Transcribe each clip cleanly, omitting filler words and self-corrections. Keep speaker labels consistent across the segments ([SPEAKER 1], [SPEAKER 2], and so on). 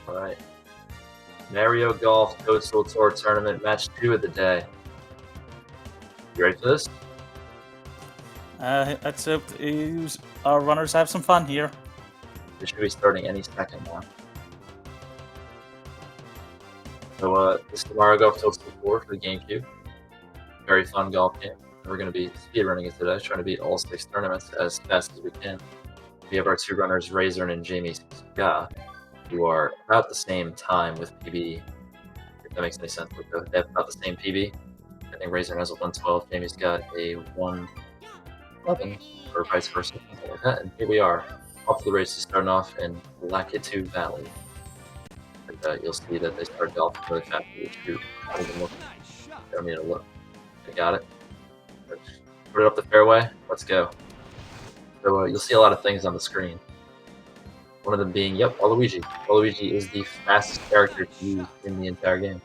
[SPEAKER 1] Alright. Mario Golf Toadstool Tour Tournament Match 2 of the day. You ready for this?
[SPEAKER 2] Let's hope our runners have some fun here.
[SPEAKER 1] This should be starting any second now. So, this is the Mario Golf Toadstool 4 for the GameCube. Very fun golf game. We're going to be speedrunning it today, trying to beat all 6 tournaments as fast as we can. We have our 2 runners, Rasern and jmska, who are about the same time with PB. If that makes any sense, they have about the same PB. I think Rasern has a 112, Jamie's got a 111, or vice versa, something like that. And here we are, off to the races, starting off in Lakitu Valley. And you'll see that they start golfing really fast with each group. I don't even look. Don't need to look. I got it. Put it up the fairway. Let's go. So you'll see a lot of things on the screen. One of them being, yep, Waluigi. Waluigi is the fastest character to use in the entire game.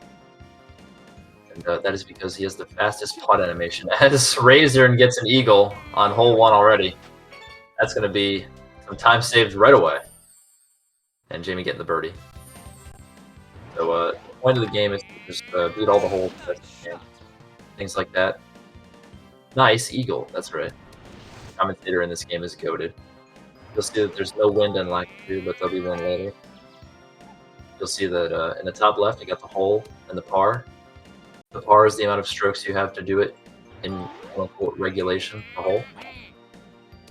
[SPEAKER 1] And that is because he has the fastest putt animation. As Rasern gets an eagle on hole 1 already. That's going to be some time saved right away. And Jamie getting the birdie. So the point of the game is to just beat all the holes as you can. Things like that. Nice eagle, that's right. The commentator in this game is goated. You'll see that there's no wind in Lakitu, but there'll be one later. You'll see that in the top left, you got the hole and the par. The par is the amount of strokes you have to do it in quote-unquote regulation, the hole.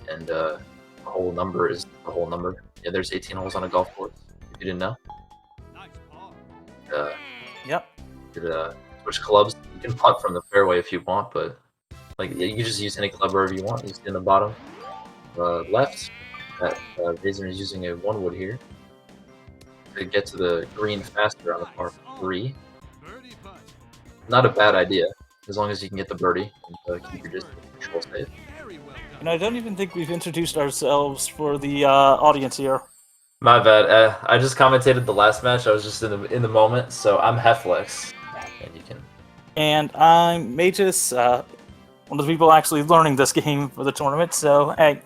[SPEAKER 1] And the hole number is the hole number. Yeah, there's 18 holes on a golf course, if you didn't know.
[SPEAKER 2] Yep.
[SPEAKER 1] You could switch clubs. You can putt from the fairway if you want, but like you can just use any club wherever you want. You see in the bottom left, that Rasern is using a 1-wood here to get to the green faster on the par 3. Not a bad idea, as long as you can get the birdie and keep your distance control safe.
[SPEAKER 2] And I don't even think we've introduced ourselves for the audience here.
[SPEAKER 1] My bad. I just commentated the last match. I was just in the moment, so I'm Heflex, and you can.
[SPEAKER 2] And I'm Magus, one of the people actually learning this game for the tournament. So hey,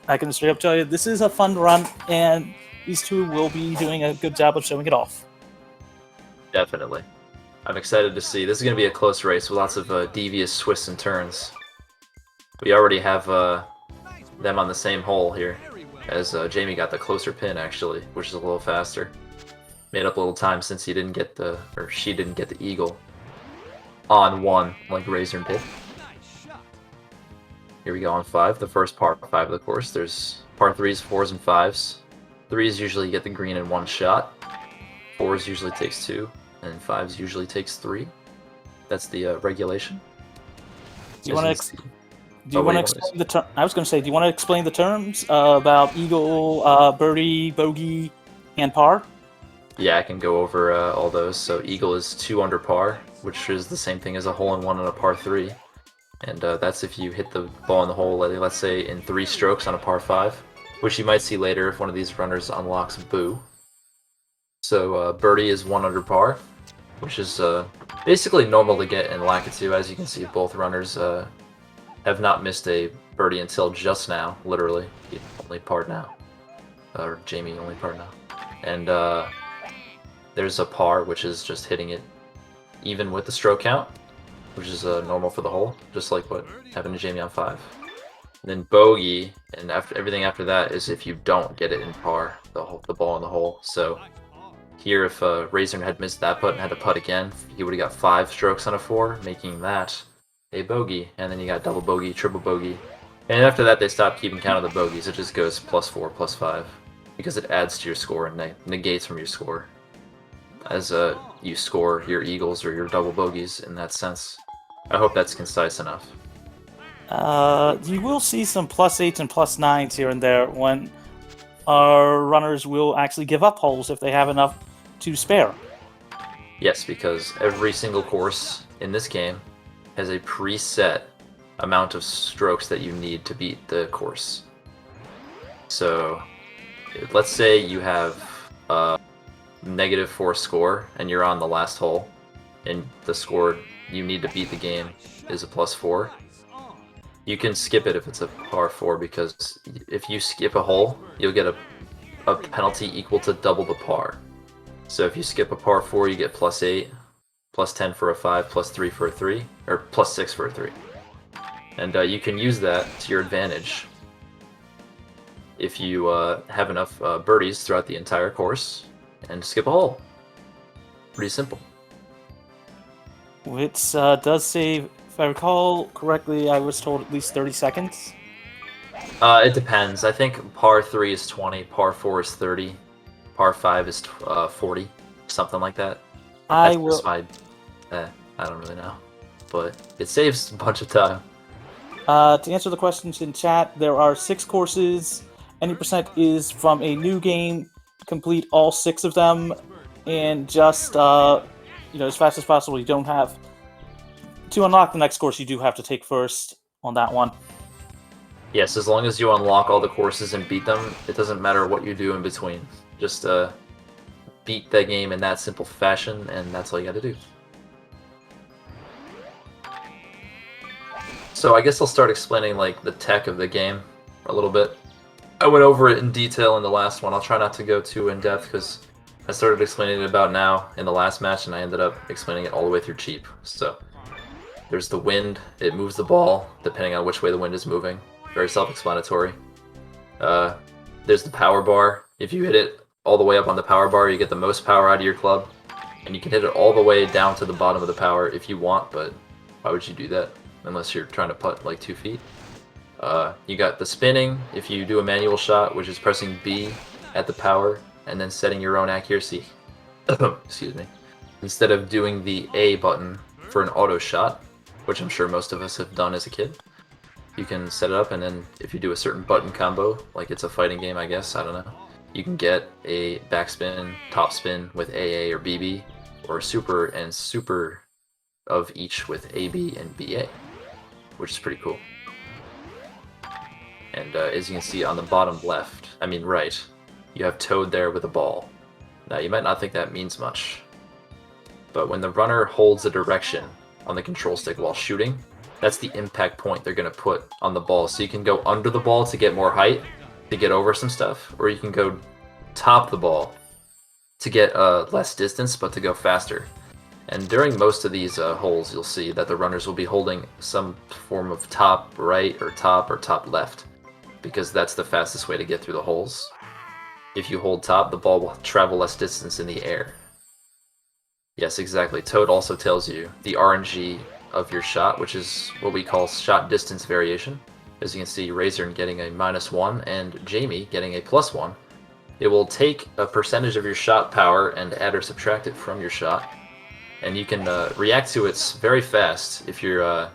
[SPEAKER 2] I can straight up tell you this is a fun run, and these two will be doing a good job of showing it off.
[SPEAKER 1] Definitely. I'm excited to see. This is going to be a close race with lots of devious twists and turns. We already have them on the same hole here, as Jamie got the closer pin actually, which is a little faster. Made up a little time since she didn't get the eagle on 1 like Rasern did. Here we go on 5, the first par 5 of the course. There's par 3s, 4s, and 5s. 3s usually get the green in 1 shot. 4s usually takes 2. And 5s usually takes 3. That's the regulation.
[SPEAKER 2] Do you want to explain the term? I was going to say, do you want to explain the terms about eagle, birdie, bogey, and par?
[SPEAKER 1] Yeah, I can go over all those. So eagle is 2 under par, which is the same thing as a hole-in-one on a par 3. And that's if you hit the ball in the hole, let's say in 3 strokes on a par 5, which you might see later if one of these runners unlocks Boo. So birdie is 1 under par, which is basically normal to get in Lakitu. As you can see, both runners have not missed a birdie until just now, literally. He only parred now. Or Jamie only parred now. And there's a par, which is just hitting it even with the stroke count, which is normal for the hole, just like what happened to Jamie on 5. And then bogey, and everything after that is if you don't get it in par, the ball in the hole. So here, if Rasern had missed that putt and had to putt again, he would have got 5 strokes on a 4, making that a bogey. And then you got double bogey, triple bogey. And after that, they stop keeping count of the bogeys. It just goes +4, +5, because it adds to your score and negates from your score, as you score your eagles or your double bogeys in that sense. I hope that's concise enough.
[SPEAKER 2] You will see some +8s and +9s here and there when our runners will actually give up holes if they have enough to spare.
[SPEAKER 1] Yes, because every single course in this game has a preset amount of strokes that you need to beat the course. So let's say you have a -4 score and you're on the last hole, and the score you need to beat the game is a +4. You can skip it if it's a par 4, because if you skip a hole, you'll get a penalty equal to double the par. So if you skip a par 4, you get +8, +10 for a 5, +3 for a 3, or +6 for a 3. And you can use that to your advantage if you have enough birdies throughout the entire course and skip a hole. Pretty simple.
[SPEAKER 2] Which does save, if I recall correctly, I was told at least 30 seconds.
[SPEAKER 1] It depends. I think par 3 is 20, par 4 is 30, par 5 is 40, something like that.
[SPEAKER 2] I
[SPEAKER 1] don't really know, but it saves a bunch of time.
[SPEAKER 2] To answer the questions in chat, there are 6 courses. Any percent is from a new game. Complete all 6 of them, and just as fast as possible. You don't have to unlock the next course. You do have to take first on that one.
[SPEAKER 1] Yes, as long as you unlock all the courses and beat them, it doesn't matter what you do in between. Just beat that game in that simple fashion, and that's all you got to do. So I guess I'll start explaining like the tech of the game a little bit. I went over it in detail in the last one. I'll try not to go too in depth because I started explaining it about now in the last match, and I ended up explaining it all the way through cheap. So there's the wind. It moves the ball depending on which way the wind is moving. Very self-explanatory. There's the power bar. If you hit it all the way up on the power bar, you get the most power out of your club. And you can hit it all the way down to the bottom of the power if you want, but why would you do that? Unless you're trying to putt like 2 feet. You got the spinning, if you do a manual shot, which is pressing B at the power and then setting your own accuracy. Excuse me. Instead of doing the A button for an auto shot, which I'm sure most of us have done as a kid. You can set it up, and then if you do a certain button combo, like it's a fighting game, I guess, I don't know, you can get a backspin, topspin with AA or BB, or super and super of each with AB and BA, which is pretty cool. And as you can see on the bottom right, you have Toad there with a ball. Now you might not think that means much, but when the runner holds a direction on the control stick while shooting, that's the impact point they're going to put on the ball. So you can go under the ball to get more height, to get over some stuff, or you can go top the ball to get less distance, but to go faster. And during most of these holes, you'll see that the runners will be holding some form of top right or top left, because that's the fastest way to get through the holes. If you hold top, the ball will travel less distance in the air. Yes, exactly. Toad also tells you the RNG of your shot, which is what we call shot distance variation. As you can see, Rasern getting a -1 and Jamie getting a +1. It will take a percentage of your shot power and add or subtract it from your shot. And you can react to it very fast if your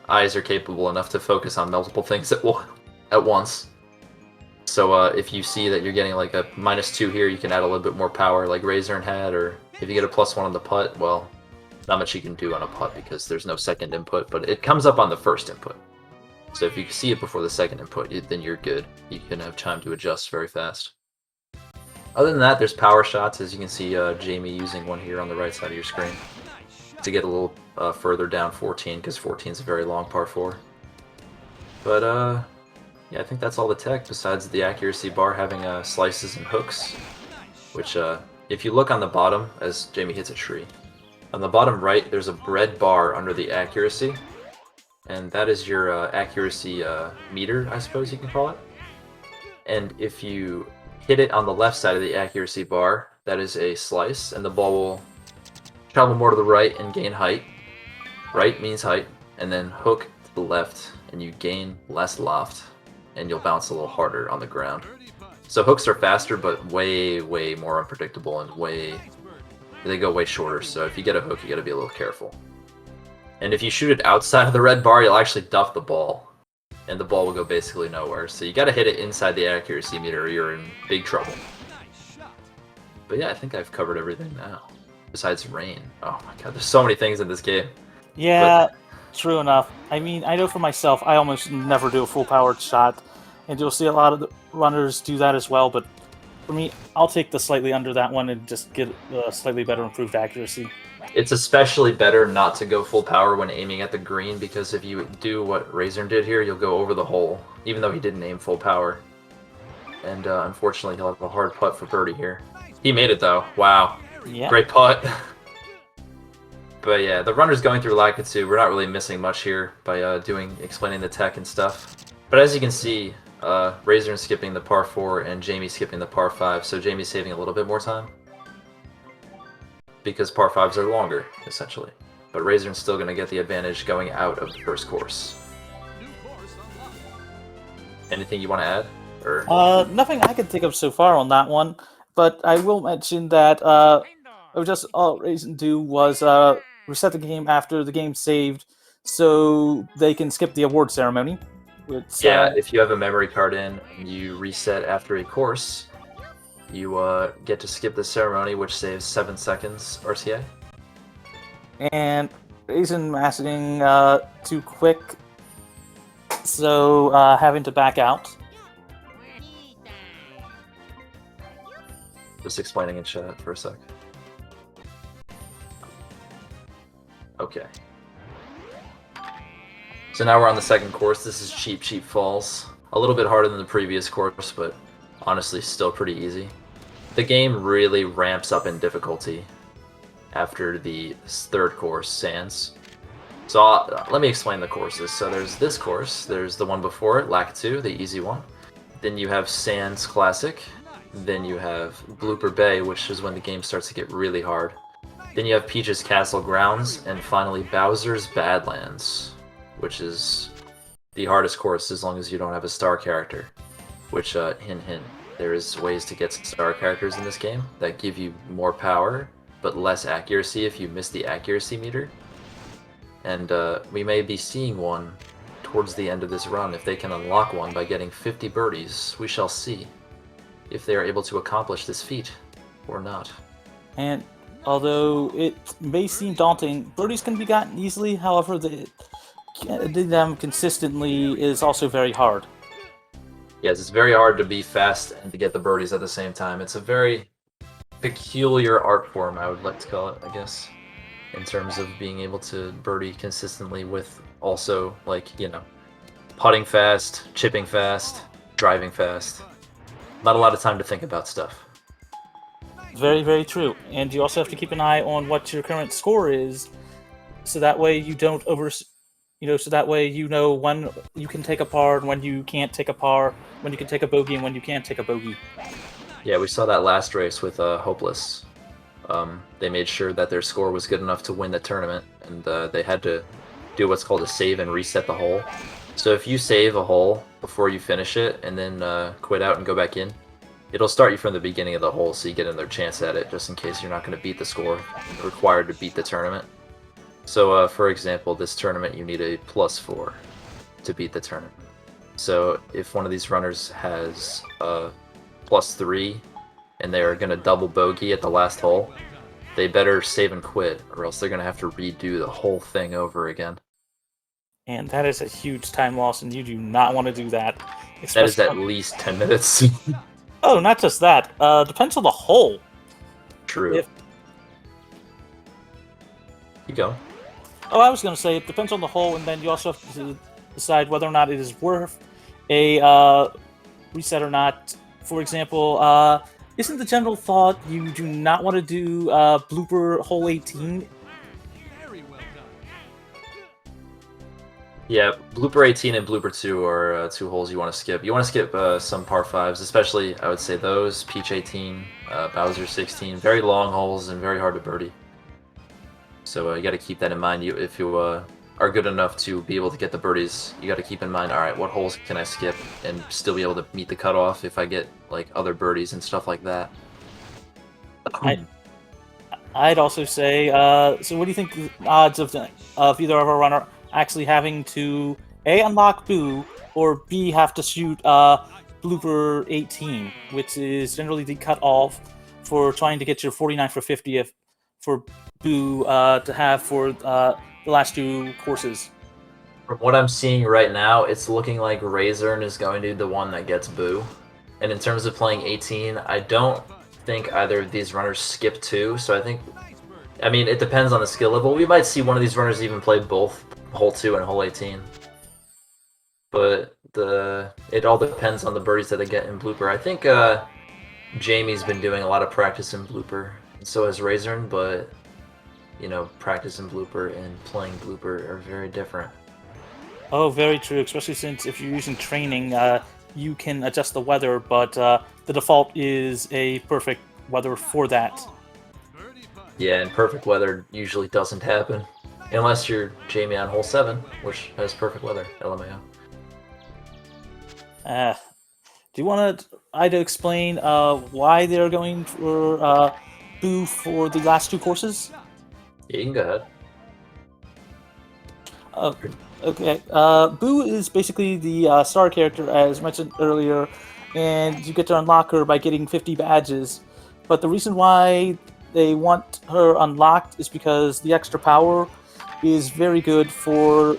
[SPEAKER 1] eyes are capable enough to focus on multiple things at once. So if you see that you're getting like a -2 here, you can add a little bit more power like Rasern had, or if you get a +1 on the putt, well, not much you can do on a putt because there's no second input, but it comes up on the first input. So if you see it before the second input, then you're good. You can have time to adjust very fast. Other than that, there's power shots, as you can see Jamie using one here on the right side of your screen to get a little further down 14, because 14 is a very long par 4. But yeah, I think that's all the tech, besides the accuracy bar having slices and hooks, which if you look on the bottom, as Jamie hits a tree, on the bottom right, there's a red bar under the accuracy, and that is your accuracy meter, I suppose you can call it. And if you hit it on the left side of the accuracy bar, that is a slice, and the ball will travel more to the right and gain height. Right means height, and then hook to the left, and you gain less loft, and you'll bounce a little harder on the ground. So hooks are faster, but way, way more unpredictable, and they go way shorter, so if you get a hook, you gotta be a little careful. And if you shoot it outside of the red bar, you'll actually duff the ball, and the ball will go basically nowhere. So you gotta hit it inside the accuracy meter or you're in big trouble. But yeah, I think I've covered everything now. Besides rain. Oh my god, there's so many things in this game.
[SPEAKER 2] Yeah, true enough. I mean, I know for myself, I almost never do a full-powered shot, and you'll see a lot of the runners do that as well, but for me, I'll take the slightly under that one and just get slightly better improved accuracy.
[SPEAKER 1] It's especially better not to go full power when aiming at the green, because if you do what Rasern did here, you'll go over the hole, even though he didn't aim full power. And unfortunately, he'll have a hard putt for birdie here. He made it though. Wow.
[SPEAKER 2] Yeah.
[SPEAKER 1] Great putt. But yeah, the runner's going through Lakitu. We're not really missing much here by explaining the tech and stuff. But as you can see, Rasern skipping the par 4 and Jamie skipping the par 5, so Jamie's saving a little bit more time. Because par 5s are longer, essentially. But Rasern's still going to get the advantage going out of the first course. Anything you want to add? Or...
[SPEAKER 2] Nothing I can think of so far on that one, but I will mention that just all Rasern do was reset the game after the game saved, so they can skip the award ceremony. Which,
[SPEAKER 1] yeah, if you have a memory card in and you reset after a course, you get to skip the ceremony, which saves 7 seconds RTA.
[SPEAKER 2] And Rasern mastering too quick, so having to back out.
[SPEAKER 1] Just explaining in chat for a sec. Okay. So now we're on the second course. This is Cheap Cheap Falls. A little bit harder than the previous course, but honestly still pretty easy. The game really ramps up in difficulty after the third course, Sands. So let me explain the courses. So there's this course, there's the one before it, Lakitu, the easy one. Then you have Sands Classic. Then you have Blooper Bay, which is when the game starts to get really hard. Then you have Peach's Castle Grounds, and finally Bowser's Badlands, which is the hardest course as long as you don't have a star character. Which, hint hint, there is ways to get star characters in this game that give you more power, but less accuracy if you miss the accuracy meter. And we may be seeing one towards the end of this run. If they can unlock one by getting 50 birdies, we shall see if they are able to accomplish this feat or not.
[SPEAKER 2] And although it may seem daunting, birdies can be gotten easily. However, doing them consistently is also very hard.
[SPEAKER 1] Yes, it's very hard to be fast and to get the birdies at the same time. It's a very peculiar art form, I would like to call it, I guess, in terms of being able to birdie consistently with also, like, you know, putting fast, chipping fast, driving fast. Not a lot of time to think about stuff.
[SPEAKER 2] Very, very true. And you also have to keep an eye on what your current score is, so that way you don't so that way you know when you can take a par and when you can't take a par, when you can take a bogey and when you can't take a bogey.
[SPEAKER 1] Yeah, we saw that last race with Hopeless. They made sure that their score was good enough to win the tournament, and they had to do what's called a save and reset the hole. So if you save a hole before you finish it and then quit out and go back in, it'll start you from the beginning of the hole so you get another chance at it, just in case you're not going to beat the score required to beat the tournament. So for example, this tournament you need a +4 to beat the tournament. So if one of these runners has a +3 and they're going to double bogey at the last hole, they better save and quit, or else they're going to have to redo the whole thing over again.
[SPEAKER 2] And that is a huge time loss, and you do not want to do that.
[SPEAKER 1] That is at least 10 minutes.
[SPEAKER 2] Oh, not just that. Depends on the hole.
[SPEAKER 1] True. Keep going.
[SPEAKER 2] Oh, I was going to say, it depends on the hole, and then you also have to decide whether or not it is worth a reset or not. For example, isn't the general thought you do not want to do blooper hole 18?
[SPEAKER 1] Yeah, blooper 18 and blooper 2 are 2 holes you want to skip. You want to skip some par 5s, especially, I would say, those, Peach 18, Bowser 16. Very long holes and very hard to birdie. So you got to keep that in mind. If you are good enough to be able to get the birdies, you got to keep in mind, all right, what holes can I skip and still be able to meet the cutoff if I get like other birdies and stuff like that.
[SPEAKER 2] I'd also say, so what do you think the odds of either of our runner actually having to A, unlock Boo, or B, have to shoot blooper 18, which is generally the cutoff for trying to get your 49 for 50 for Boo to have for the last 2 courses?
[SPEAKER 1] From what I'm seeing right now, it's looking like Rasern is going to be the one that gets Boo. And in terms of playing 18, I don't think either of these runners skip 2, so I mean, it depends on the skill level. We might see one of these runners even play both hole 2 and hole 18. But it all depends on the birdies that they get in blooper. I think Jamie's been doing a lot of practice in blooper and so has Rasern, but you know, practicing blooper and playing blooper are very different.
[SPEAKER 2] Oh, very true. Especially since if you're using training, you can adjust the weather, but the default is a perfect weather for that.
[SPEAKER 1] Yeah, and perfect weather usually doesn't happen. Unless you're Jamie on hole 7, which has perfect weather, LMAO.
[SPEAKER 2] Do you want to explain why they're going for Boo for the last two courses?
[SPEAKER 1] Yeah, you can go ahead.
[SPEAKER 2] Okay. Boo is basically the star character, as mentioned earlier, and you get to unlock her by getting 50 badges. But the reason why they want her unlocked is because the extra power is very good for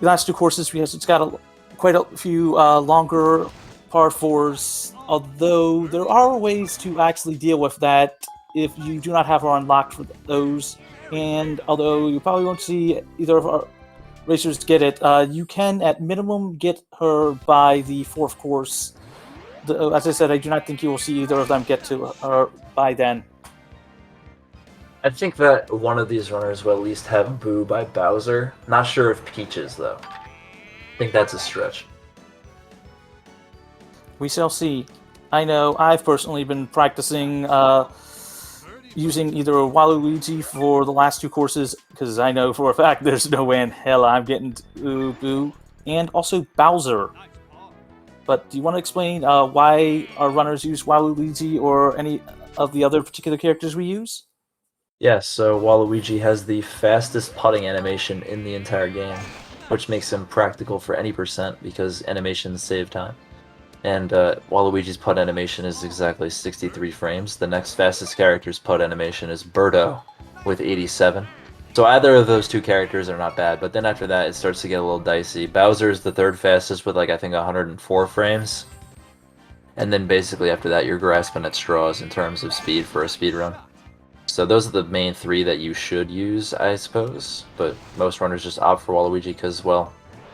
[SPEAKER 2] the last two courses because it's got quite a few longer par fours. Although there are ways to actually deal with that if you do not have her unlocked for those. And although you probably won't see either of our racers get it, you can at minimum get her by the fourth course. As I said, I do not think you will see either of them get to her by then.
[SPEAKER 1] I think that one of these runners will at least have Boo by Bowser. Not sure if Peaches, though. I think that's a stretch.
[SPEAKER 2] We shall see. I know I've personally been practicing using either Waluigi for the last two courses, because I know for a fact there's no way in hell I'm getting to Boo, and also Bowser. But do you want to explain why our runners use Waluigi or any of the other particular characters we use?
[SPEAKER 1] Yeah, so Waluigi has the fastest putting animation in the entire game, which makes him practical for any percent because animations save time. And Waluigi's putt animation is exactly 63 frames. The next fastest character's putt animation is Birdo with 87. So either of those two characters are not bad, but then after that it starts to get a little dicey. Bowser is the third fastest with like I think 104 frames. And then basically after that you're grasping at straws in terms of speed for a speed run. So those are the main three that you should use, I suppose. But most runners just opt for Waluigi because, well,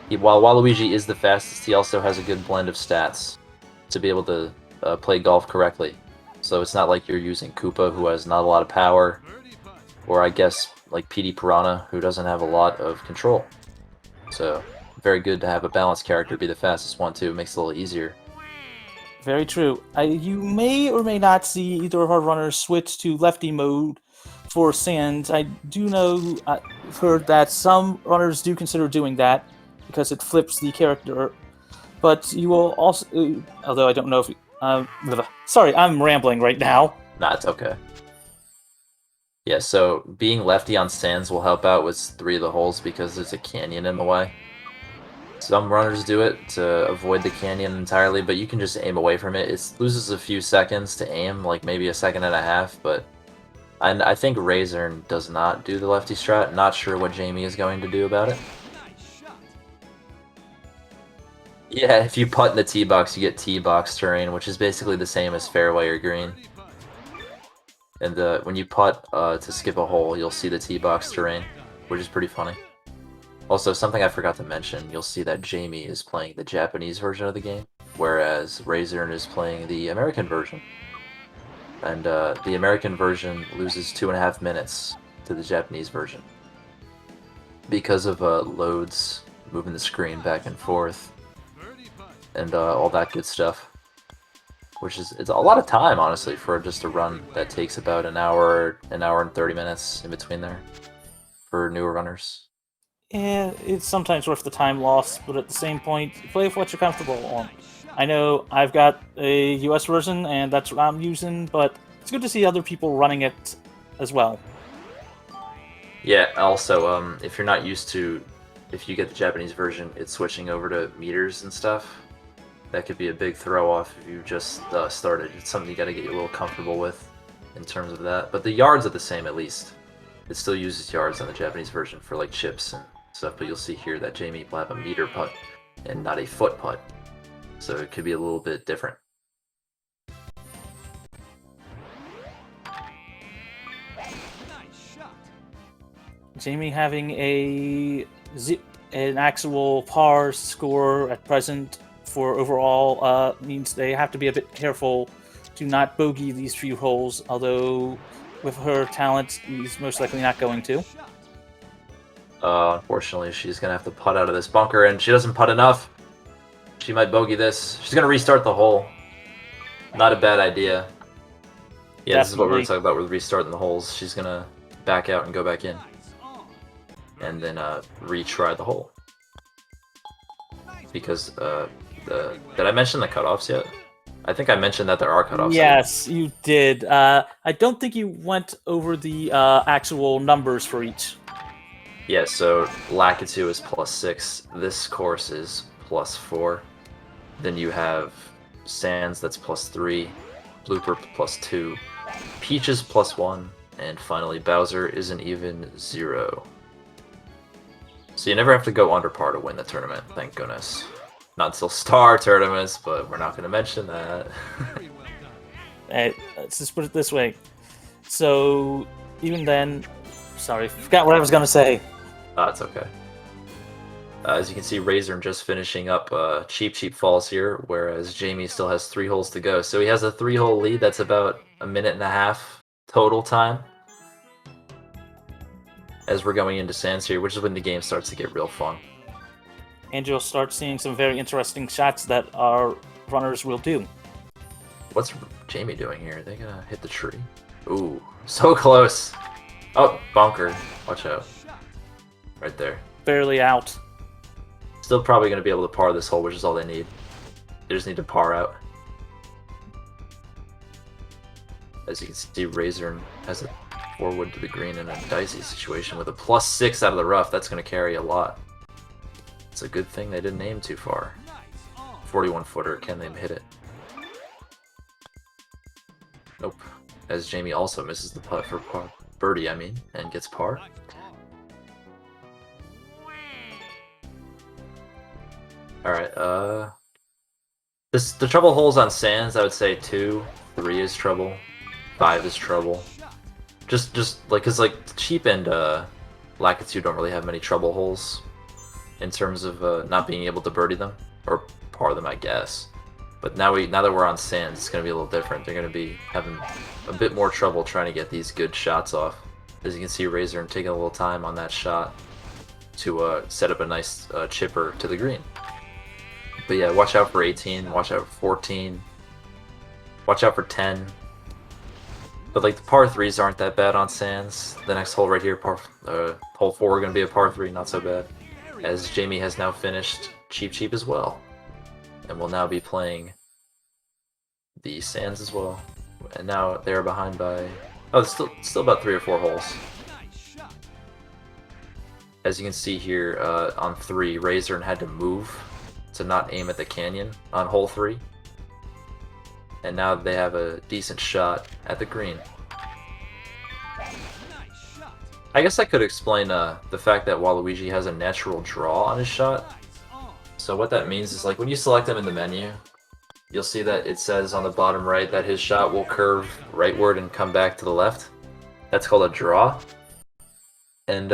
[SPEAKER 1] while Waluigi is the fastest, he also has a good blend of stats to be able to play golf correctly. So it's not like you're using Koopa, who has not a lot of power, or I guess like PD Piranha, who doesn't have a lot of control. So very good to have a balanced character be the fastest one too. It makes it a little easier.
[SPEAKER 2] Very true. You may or may not see either of our runners switch to lefty mode for sands. I do know I've heard that some runners do consider doing that because it flips the character. But you will also, although I don't know if. Sorry, I'm rambling right now.
[SPEAKER 1] Nah, it's okay. Yeah, so being lefty on sands will help out with 3 of the holes because there's a canyon in the way. Some runners do it to avoid the canyon entirely, but you can just aim away from it. It loses a few seconds to aim, like maybe a second and a half, but I think Rasern does not do the lefty strat. Not sure what Jamie is going to do about it. Yeah, if you putt in the tee box, you get tee box terrain, which is basically the same as fairway or green. And when you putt to skip a hole, you'll see the tee box terrain, which is pretty funny. Also, something I forgot to mention, you'll see that Jamie is playing the Japanese version of the game, whereas Rasern is playing the American version. And the American version loses 2.5 minutes to the Japanese version because of loads, moving the screen back and forth, and all that good stuff. It's a lot of time, honestly, for just a run that takes about an hour and 30 minutes in between there for newer runners.
[SPEAKER 2] Yeah, it's sometimes worth the time lost, but at the same point, play with what you're comfortable on. I know I've got a US version, and that's what I'm using, but it's good to see other people running it as well.
[SPEAKER 1] Yeah, also, if you're not used to, if you get the Japanese version, it's switching over to meters and stuff. That could be a big throw-off if you just started. It's something you gotta get a little comfortable with in terms of that. But the yards are the same, at least. It still uses yards on the Japanese version for, like, chips and stuff, but you'll see here that Jamie will have a meter putt and not a foot putt. So it could be a little bit different.
[SPEAKER 2] Jamie having an actual par score at present for overall means they have to be a bit careful to not bogey these few holes, although with her talent, he's most likely not going to.
[SPEAKER 1] Unfortunately, she's going to have to putt out of this bunker, and she doesn't putt enough. She might bogey this. She's going to restart the hole. Not a bad idea. Yeah, This is what we were talking about with restarting the holes. She's going to back out and go back in. And then retry the hole. Because, did I mention the cutoffs yet? I think I mentioned that there are cutoffs.
[SPEAKER 2] Yes, you did. I don't think you went over the actual numbers for each.
[SPEAKER 1] Yeah, so Lakitu is +6. This course is +4. Then you have Sands that's +3. Blooper +2. Peaches +1. And finally Bowser is an even 0. So you never have to go under par to win the tournament, thank goodness. Not until star tournaments, but we're not going to mention that.
[SPEAKER 2] Hey, let's just put it this way. So, even then... Sorry, forgot what I was going to say.
[SPEAKER 1] It's okay. As you can see, Rasern just finishing up cheap falls here, whereas Jamie still has 3 holes to go. So he has a 3-hole lead. That's about a minute and a half total time. As we're going into Sands here, which is when the game starts to get real fun.
[SPEAKER 2] And you'll start seeing some very interesting shots that our runners will do.
[SPEAKER 1] What's Jamie doing here? Are they gonna hit the tree? Ooh, so close. Oh, bunker. Watch out. Right there.
[SPEAKER 2] Barely out.
[SPEAKER 1] Still probably gonna be able to par this hole, which is all they need. They just need to par out. As you can see, Rasern has a 4-wood to the green in a dicey situation with a +6 out of the rough. That's gonna carry a lot. It's a good thing they didn't aim too far. 41-footer, can they hit it? Nope. As Jamie also misses the putt for par. Birdie, I mean, and gets par. Alright, the trouble holes on Sands, I would say 2, 3 is trouble, 5 is trouble. Just like, cause like Cheap and Lakitu don't really have many trouble holes in terms of not being able to birdie them or par them, I guess. But now that we're on Sands, it's gonna be a little different. They're gonna be having a bit more trouble trying to get these good shots off. As you can see, Rasern taking a little time on that shot to set up a nice chipper to the green. But yeah, watch out for 18, watch out for 14, watch out for 10. But like the par 3s aren't that bad on Sands. The next hole right here, hole 4, gonna be a par 3, not so bad. As Jamie has now finished Cheap as well. And will now be playing the Sands as well. And now they're behind by... Oh, it's still about 3 or 4 holes. As you can see here, on 3, Rasern had to move to not aim at the canyon on hole 3. And now they have a decent shot at the green. I guess I could explain the fact that Waluigi has a natural draw on his shot. So what that means is, like, when you select him in the menu, you'll see that it says on the bottom right that his shot will curve rightward and come back to the left. That's called a draw. And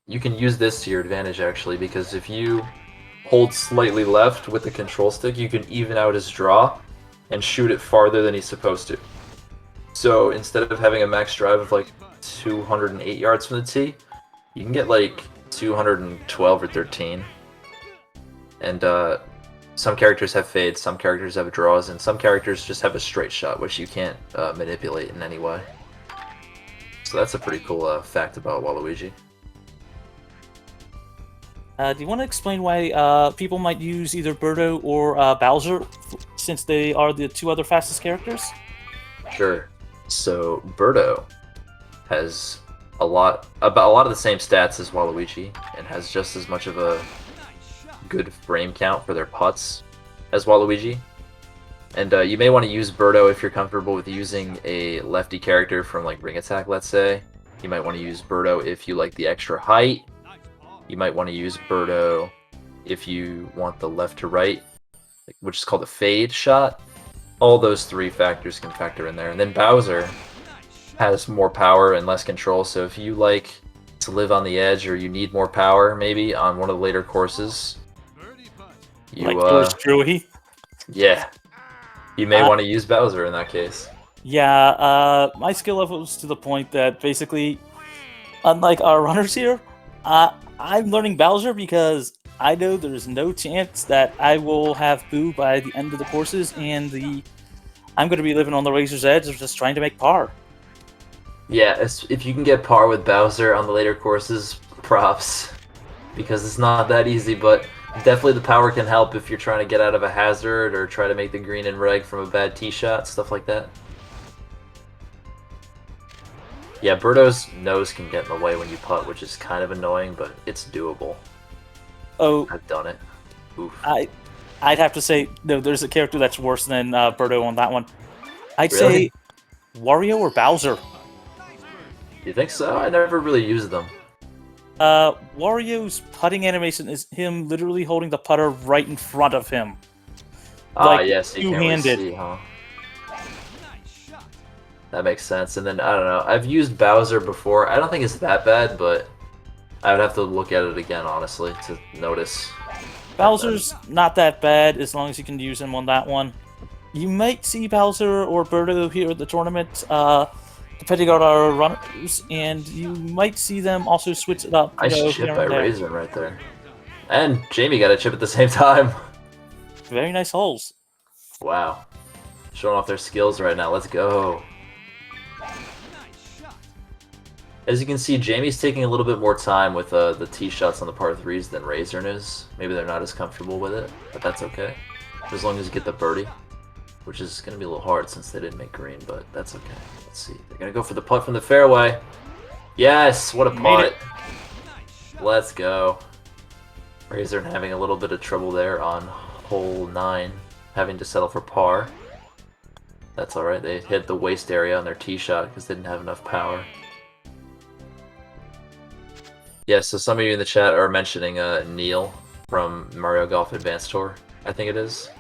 [SPEAKER 1] you can use this to your advantage, actually, because if you hold slightly left with the control stick, you can even out his draw and shoot it farther than he's supposed to. So instead of having a max drive of like 208 yards from the tee, you can get like 212 or 13. And some characters have fades, some characters have draws, and some characters just have a straight shot, which you can't manipulate in any way. So that's a pretty cool fact about Waluigi.
[SPEAKER 2] Do you want to explain why people might use either Birdo or Bowser, since they are the 2 other fastest characters?
[SPEAKER 1] Sure. So Birdo has a lot of the same stats as Waluigi, and has just as much of a good frame count for their putts as Waluigi. And you may want to use Birdo if you're comfortable with using a lefty character from like Ring Attack, let's say. You might want to use Birdo if you like the extra height. You might want to use Birdo if you want the left to right, which is called a fade shot. All those 3 factors can factor in there. And then Bowser has more power and less control, so if you like to live on the edge or you need more power maybe on one of the later courses, you
[SPEAKER 2] like George Drury?
[SPEAKER 1] Yeah. You may want to use Bowser in that case.
[SPEAKER 2] Yeah, my skill level is to the point that basically, unlike our runners here, I'm learning Bowser because I know there's no chance that I will have Boo by the end of the courses, and I'm going to be living on the razor's edge of just trying to make par.
[SPEAKER 1] Yeah, if you can get par with Bowser on the later courses, props. Because it's not that easy, but definitely the power can help if you're trying to get out of a hazard or try to make the green and reg from a bad tee shot, stuff like that. Yeah, Birdo's nose can get in the way when you putt, which is kind of annoying, but it's doable.
[SPEAKER 2] Oh,
[SPEAKER 1] I've done it. Oof.
[SPEAKER 2] I'd have to say no. There's a character that's worse than Birdo on that one. I'd
[SPEAKER 1] Really?
[SPEAKER 2] say Wario or Bowser.
[SPEAKER 1] You think so? I never really used them.
[SPEAKER 2] Wario's putting animation is him literally holding the putter right in front of him.
[SPEAKER 1] Ah, yes, you can't really
[SPEAKER 2] two-handed.
[SPEAKER 1] see, huh? That makes sense. And then, I don't know, I've used Bowser before. I don't think it's that bad, but I would have to look at it again, honestly, to notice.
[SPEAKER 2] Bowser's not that bad as long as you can use him on that one. You might see Bowser or Birdo here at the tournament, depending on our runners, and you might see them also switch it up.
[SPEAKER 1] I chip by Rasern right there. And Jamie got a chip at the same time.
[SPEAKER 2] Very nice holes.
[SPEAKER 1] Wow. Showing off their skills right now. Let's go. As you can see, Jamie's taking a little bit more time with the tee shots on the par 3s than Rasern is. Maybe they're not as comfortable with it, but that's okay. As long as you get the birdie, which is going to be a little hard since they didn't make green, but that's okay. Let's see. They're going to go for the putt from the fairway. Yes! What a putt! Let's go. Rasern having a little bit of trouble there on hole 9, having to settle for par. That's alright. They hit the waist area on their tee shot because they didn't have enough power. Yeah, so some of you in the chat are mentioning Neil from Mario Golf Advanced Tour, I think it is.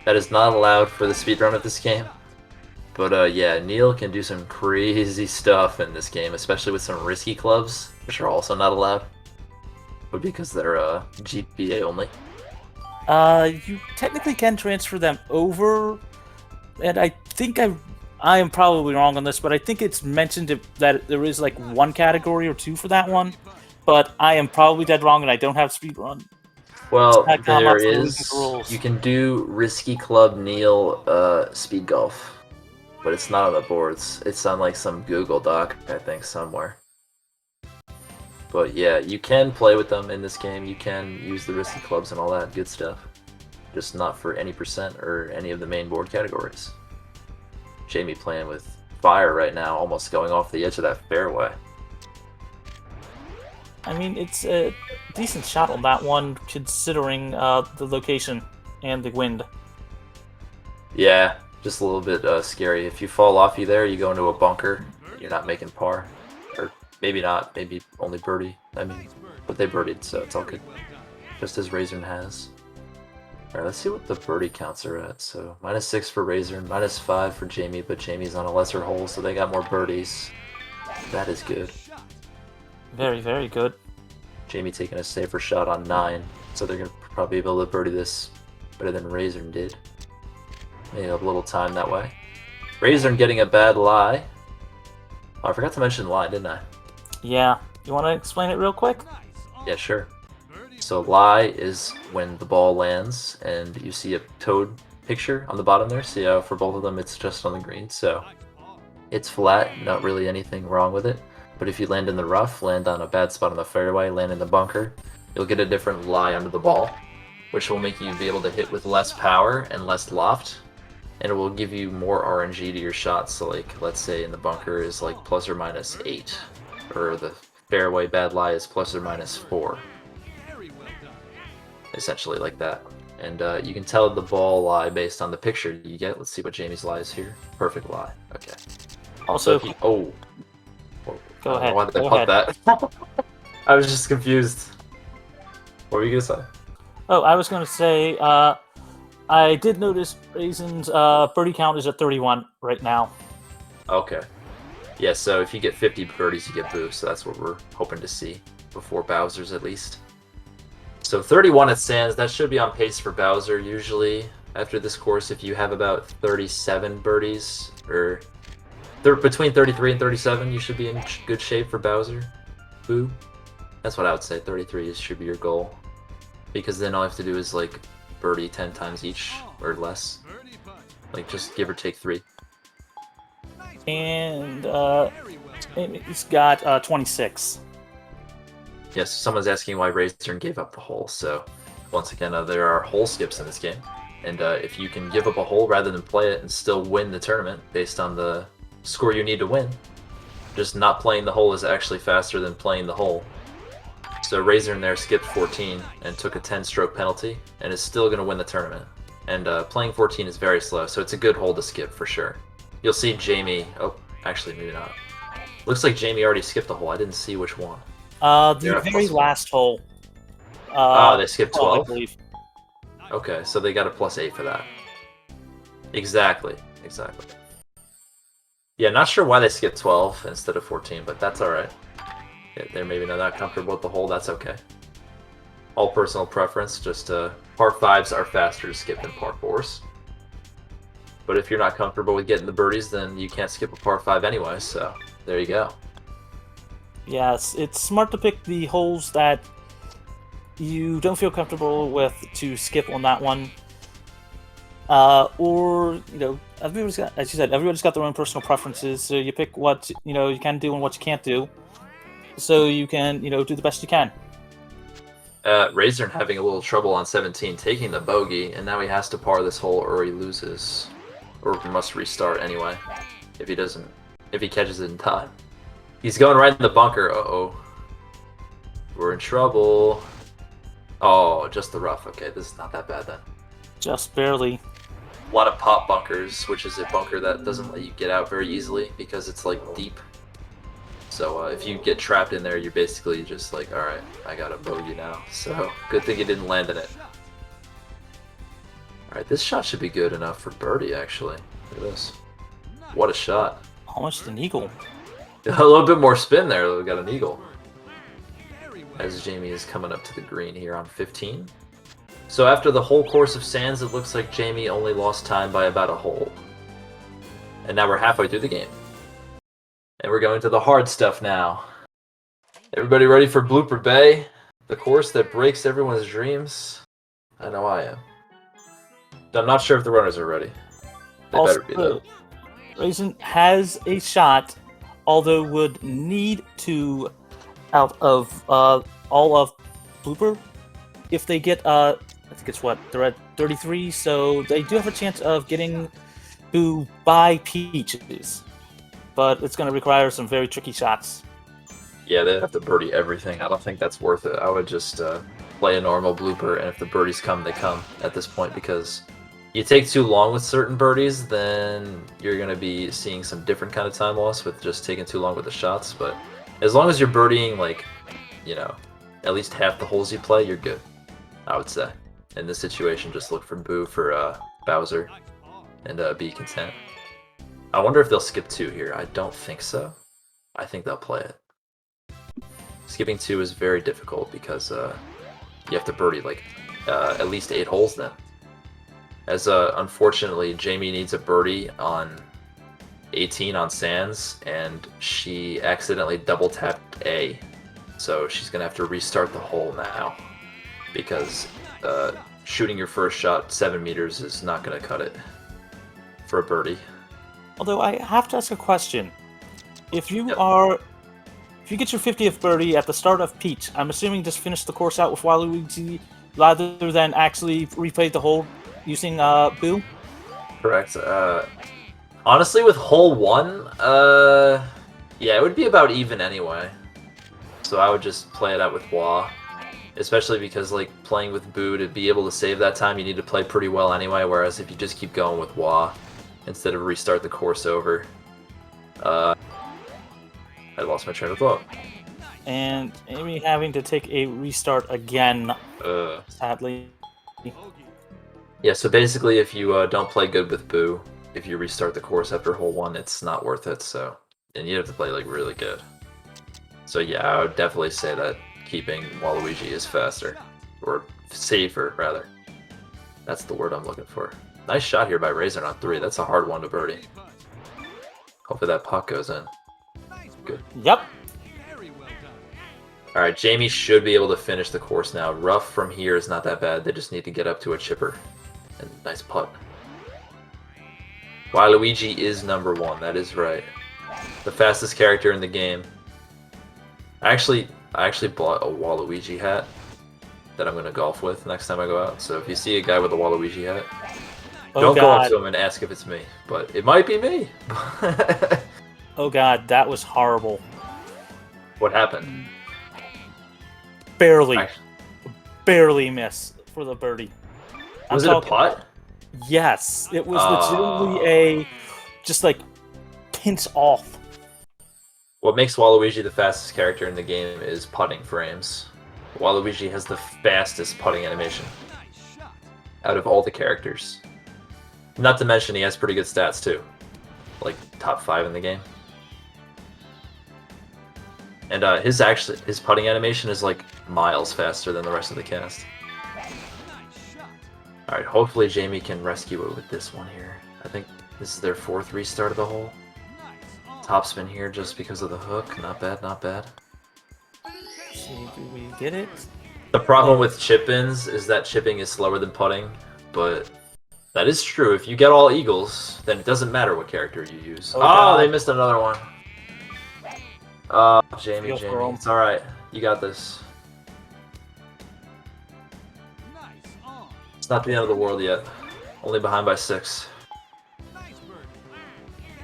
[SPEAKER 1] That is not allowed for the speedrun of this game. But yeah, Neil can do some crazy stuff in this game, especially with some risky clubs, which are also not allowed. But because they're GBA only.
[SPEAKER 2] You technically can transfer them over, and I think I am probably wrong on this, but I think it's mentioned that there is like one category or two for that one. But I am probably dead wrong, and I don't have speedrun.
[SPEAKER 1] Well,
[SPEAKER 2] So
[SPEAKER 1] there is. You can do Risky Club Neil Speed Golf, but it's not on the boards. It's on like some Google Doc, I think, somewhere. But yeah, you can play with them in this game. You can use the Risky Clubs and all that good stuff. Just not for any percent or any of the main board categories. Jamie playing with fire right now, almost going off the edge of that fairway.
[SPEAKER 2] I mean, it's a decent shot on that one, considering the location and the wind.
[SPEAKER 1] Yeah, just a little bit scary. If you fall off you there, you go into a bunker, you're not making par. Or maybe not, maybe only birdie. I mean, but they birdied, so it's all good. Just as Rasern has. Alright, let's see what the birdie counts are at. So, -6 for Rasern, -5 for Jamie, but Jamie's on a lesser hole, so they got more birdies. That is good.
[SPEAKER 2] Very, very good.
[SPEAKER 1] Jamie taking a safer shot on 9, so they're going to probably be able to birdie this better than Rasern did. Made up a little time that way. Rasern getting a bad lie. Oh, I forgot to mention lie, didn't I?
[SPEAKER 2] Yeah. You want to explain it real quick?
[SPEAKER 1] Yeah, sure. So lie is when the ball lands and you see a toad picture on the bottom there. See how for both of them it's just on the green, so it's flat, not really anything wrong with it. But if you land in the rough, land on a bad spot on the fairway, land in the bunker, you'll get a different lie under the ball, which will make you be able to hit with less power and less loft, and it will give you more RNG to your shots. So like, let's say in the bunker is like ±8, or the fairway bad lie is ±4. Essentially like that. And you can tell the ball lie based on the picture you get. Let's see what Jamie's lie is here. Perfect lie. Okay.
[SPEAKER 2] Also,
[SPEAKER 1] So oh.
[SPEAKER 2] Go ahead.
[SPEAKER 1] Why did I putt that? I was just confused. What were you gonna say?
[SPEAKER 2] Oh, I was going to say, I did notice Rasern's birdie count is at 31 right now.
[SPEAKER 1] Okay. Yeah, so if you get 50 birdies, you get boost. So that's what we're hoping to see before Bowser's at least. So 31 at Sands, that should be on pace for Bowser usually. After this course, if you have about 37 birdies, or between 33 and 37, you should be in good shape for Bowser. Boo. That's what I would say. 33 should be your goal. Because then all you have to do is, like, birdie 10 times each, or less. Like, just give or take 3.
[SPEAKER 2] And he's got 26.
[SPEAKER 1] Yes, someone's asking why Rasern gave up the hole. So, once again, there are hole skips in this game. And if you can give up a hole rather than play it and still win the tournament based on the score you need to win, just not playing the hole is actually faster than playing the hole. So Rasern there skipped 14 and took a 10-stroke penalty and is still going to win the tournament. And playing 14 is very slow, so it's a good hole to skip for sure. You'll see Jamie... Oh, actually, maybe not. Looks like Jamie already skipped the hole. I didn't see which one.
[SPEAKER 2] The very last hole.
[SPEAKER 1] They skipped 12?
[SPEAKER 2] I believe.
[SPEAKER 1] Okay, so they got a +8 for that. Exactly. Yeah, not sure why they skipped 12 instead of 14, but that's alright. Yeah, they're maybe not that comfortable with the hole, that's okay. All personal preference, just par 5s are faster to skip than par 4s. But if you're not comfortable with getting the birdies, then you can't skip a par 5 anyway, so there you go.
[SPEAKER 2] Yes, it's smart to pick the holes that you don't feel comfortable with to skip on that one. Or, you know, everybody's got, as you said, everybody's got their own personal preferences, so you pick what, you know, you can do and what you can't do, so you can, you know, do the best you can.
[SPEAKER 1] Rasern having a little trouble on 17, taking the bogey, and now he has to par this hole or he loses. Or must restart anyway, if he catches it in time. He's going right in the bunker, uh-oh. We're in trouble. Oh, just the rough, okay, this is not that bad then.
[SPEAKER 2] Just barely.
[SPEAKER 1] A lot of pop bunkers, which is a bunker that doesn't let you get out very easily because it's like deep. So if you get trapped in there, you're basically just like, alright, I got a bogey now. So good thing you didn't land in it. Alright, this shot should be good enough for birdie actually. Look at this. What a shot.
[SPEAKER 2] Almost an eagle.
[SPEAKER 1] A little bit more spin there, we got an eagle. As Jamie is coming up to the green here on 15. So after the whole course of sands, it looks like Jamie only lost time by about a hole. And now we're halfway through the game. And we're going to the hard stuff now. Everybody ready for Blooper Bay? The course that breaks everyone's dreams? I know I am. I'm not sure if the runners are ready. They
[SPEAKER 2] Also,
[SPEAKER 1] better be though.
[SPEAKER 2] Rasern has a shot, although would need to out of all of Blooper. If they get I think it's what, they're at 33, so they do have a chance of getting Boo by Peaches. But it's going to require some very tricky shots.
[SPEAKER 1] Yeah, they have to birdie everything. I don't think that's worth it. I would just play a normal Blooper, and if the birdies come, they come at this point, because you take too long with certain birdies, then you're going to be seeing some different kind of time loss with just taking too long with the shots. But as long as you're birdieing, like, you know, at least half the holes you play, you're good, I would say. In this situation, just look for Boo for Bowser and be content. I wonder if they'll skip 2 here. I don't think so. I think they'll play it. Skipping 2 is very difficult because you have to birdie like at least 8 holes then. As unfortunately, Jamie needs a birdie on 18 on sands, and she accidentally double tapped A. So she's going to have to restart the hole now, because shooting your first shot 7 meters is not going to cut it for a birdie.
[SPEAKER 2] Although I have to ask a question. If you
[SPEAKER 1] Yep.
[SPEAKER 2] if you get your 50th birdie at the start of Peach, I'm assuming just finish the course out with Waluigi rather than actually replay the hole using Boo?
[SPEAKER 1] Correct. Honestly, with hole 1, yeah, it would be about even anyway. So I would just play it out with Wah. Especially because, like, playing with Boo, to be able to save that time, you need to play pretty well anyway, whereas if you just keep going with Wah, instead of restart the course over, I lost my train of thought.
[SPEAKER 2] And Amy having to take a restart again, sadly.
[SPEAKER 1] Yeah, so basically if you don't play good with Boo, if you restart the course after hole 1, it's not worth it, so... And you have to play, like, really good. So yeah, I would definitely say that keeping Waluigi is faster. Or safer, rather. That's the word I'm looking for. Nice shot here by Rasern on 3. That's a hard one to birdie. Hopefully that puck goes in. Good.
[SPEAKER 2] Yep.
[SPEAKER 1] All right, Jamie should be able to finish the course now. Rough from here is not that bad. They just need to get up to a chipper. And nice putt. Waluigi is number 1. That is right. The fastest character in the game. I actually bought a Waluigi hat that I'm going to golf with next time I go out. So if you see a guy with a Waluigi hat, don't go up to him and ask if it's me. But it might be me.
[SPEAKER 2] Oh god, that was horrible.
[SPEAKER 1] What happened?
[SPEAKER 2] Barely miss for the birdie.
[SPEAKER 1] Was it a putt?
[SPEAKER 2] Yes, it was legitimately a just like pinch off.
[SPEAKER 1] What makes Waluigi the fastest character in the game is putting frames. Waluigi has the fastest putting animation out of all the characters. Not to mention he has pretty good stats too. Like top 5 in the game. And his putting animation is like miles faster than the rest of the cast. Alright, hopefully Jamie can rescue it with this one here. I think this is their 4th restart of the hole. Topspin here just because of the hook. Not bad, not bad.
[SPEAKER 2] See, do we get it?
[SPEAKER 1] The problem with chip-ins is that chipping is slower than putting, but that is true. If you get all eagles, then it doesn't matter what character you use. Oh, they missed another one. Oh, Jamie, it's alright. You got this. It's not the end of the world yet. Only behind by 6.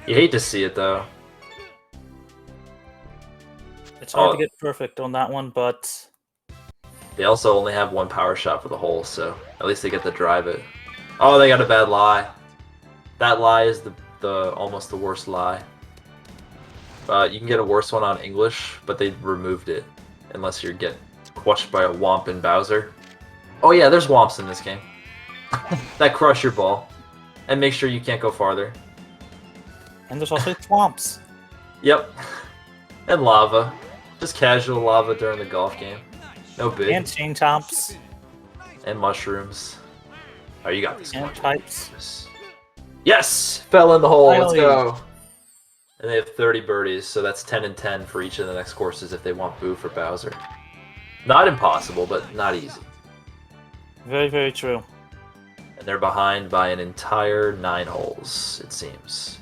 [SPEAKER 1] You hate to see it, though.
[SPEAKER 2] It's hard to get perfect on that one, but...
[SPEAKER 1] They also only have 1 power shot for the hole, so at least they get to drive it. Oh, they got a bad lie. That lie is the almost the worst lie. You can get a worse one on English, but they removed it. Unless you get crushed by a Womp in Bowser. Oh yeah, there's Womps in this game. That crush your ball. And make sure you can't go farther.
[SPEAKER 2] And there's also Swamps.
[SPEAKER 1] Yep. And lava. Just casual lava during the golf game. No big.
[SPEAKER 2] And chain tops.
[SPEAKER 1] And mushrooms. Oh, you got this.
[SPEAKER 2] And pipes.
[SPEAKER 1] Yes! Fell in the hole.
[SPEAKER 2] Finally.
[SPEAKER 1] Let's go. And they have 30 birdies, so that's 10 and 10 for each of the next courses if they want Boo for Bowser. Not impossible, but not easy.
[SPEAKER 2] Very, very true.
[SPEAKER 1] And they're behind by an entire 9 holes, it seems.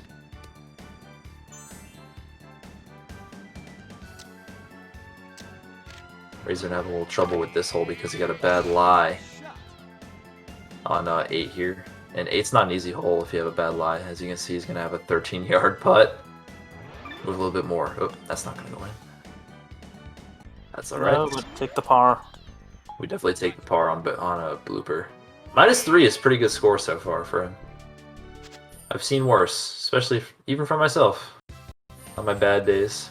[SPEAKER 1] Rasern have a little trouble with this hole because he got a bad lie on 8 here. And 8's not an easy hole if you have a bad lie. As you can see, he's going to have a 13-yard putt. Move a little bit more. Oh, that's not going to go in. That's alright.
[SPEAKER 2] No, but take the par.
[SPEAKER 1] We definitely take the par on a blooper. -3 is pretty good score so far for him. I've seen worse, especially even for myself on my bad days.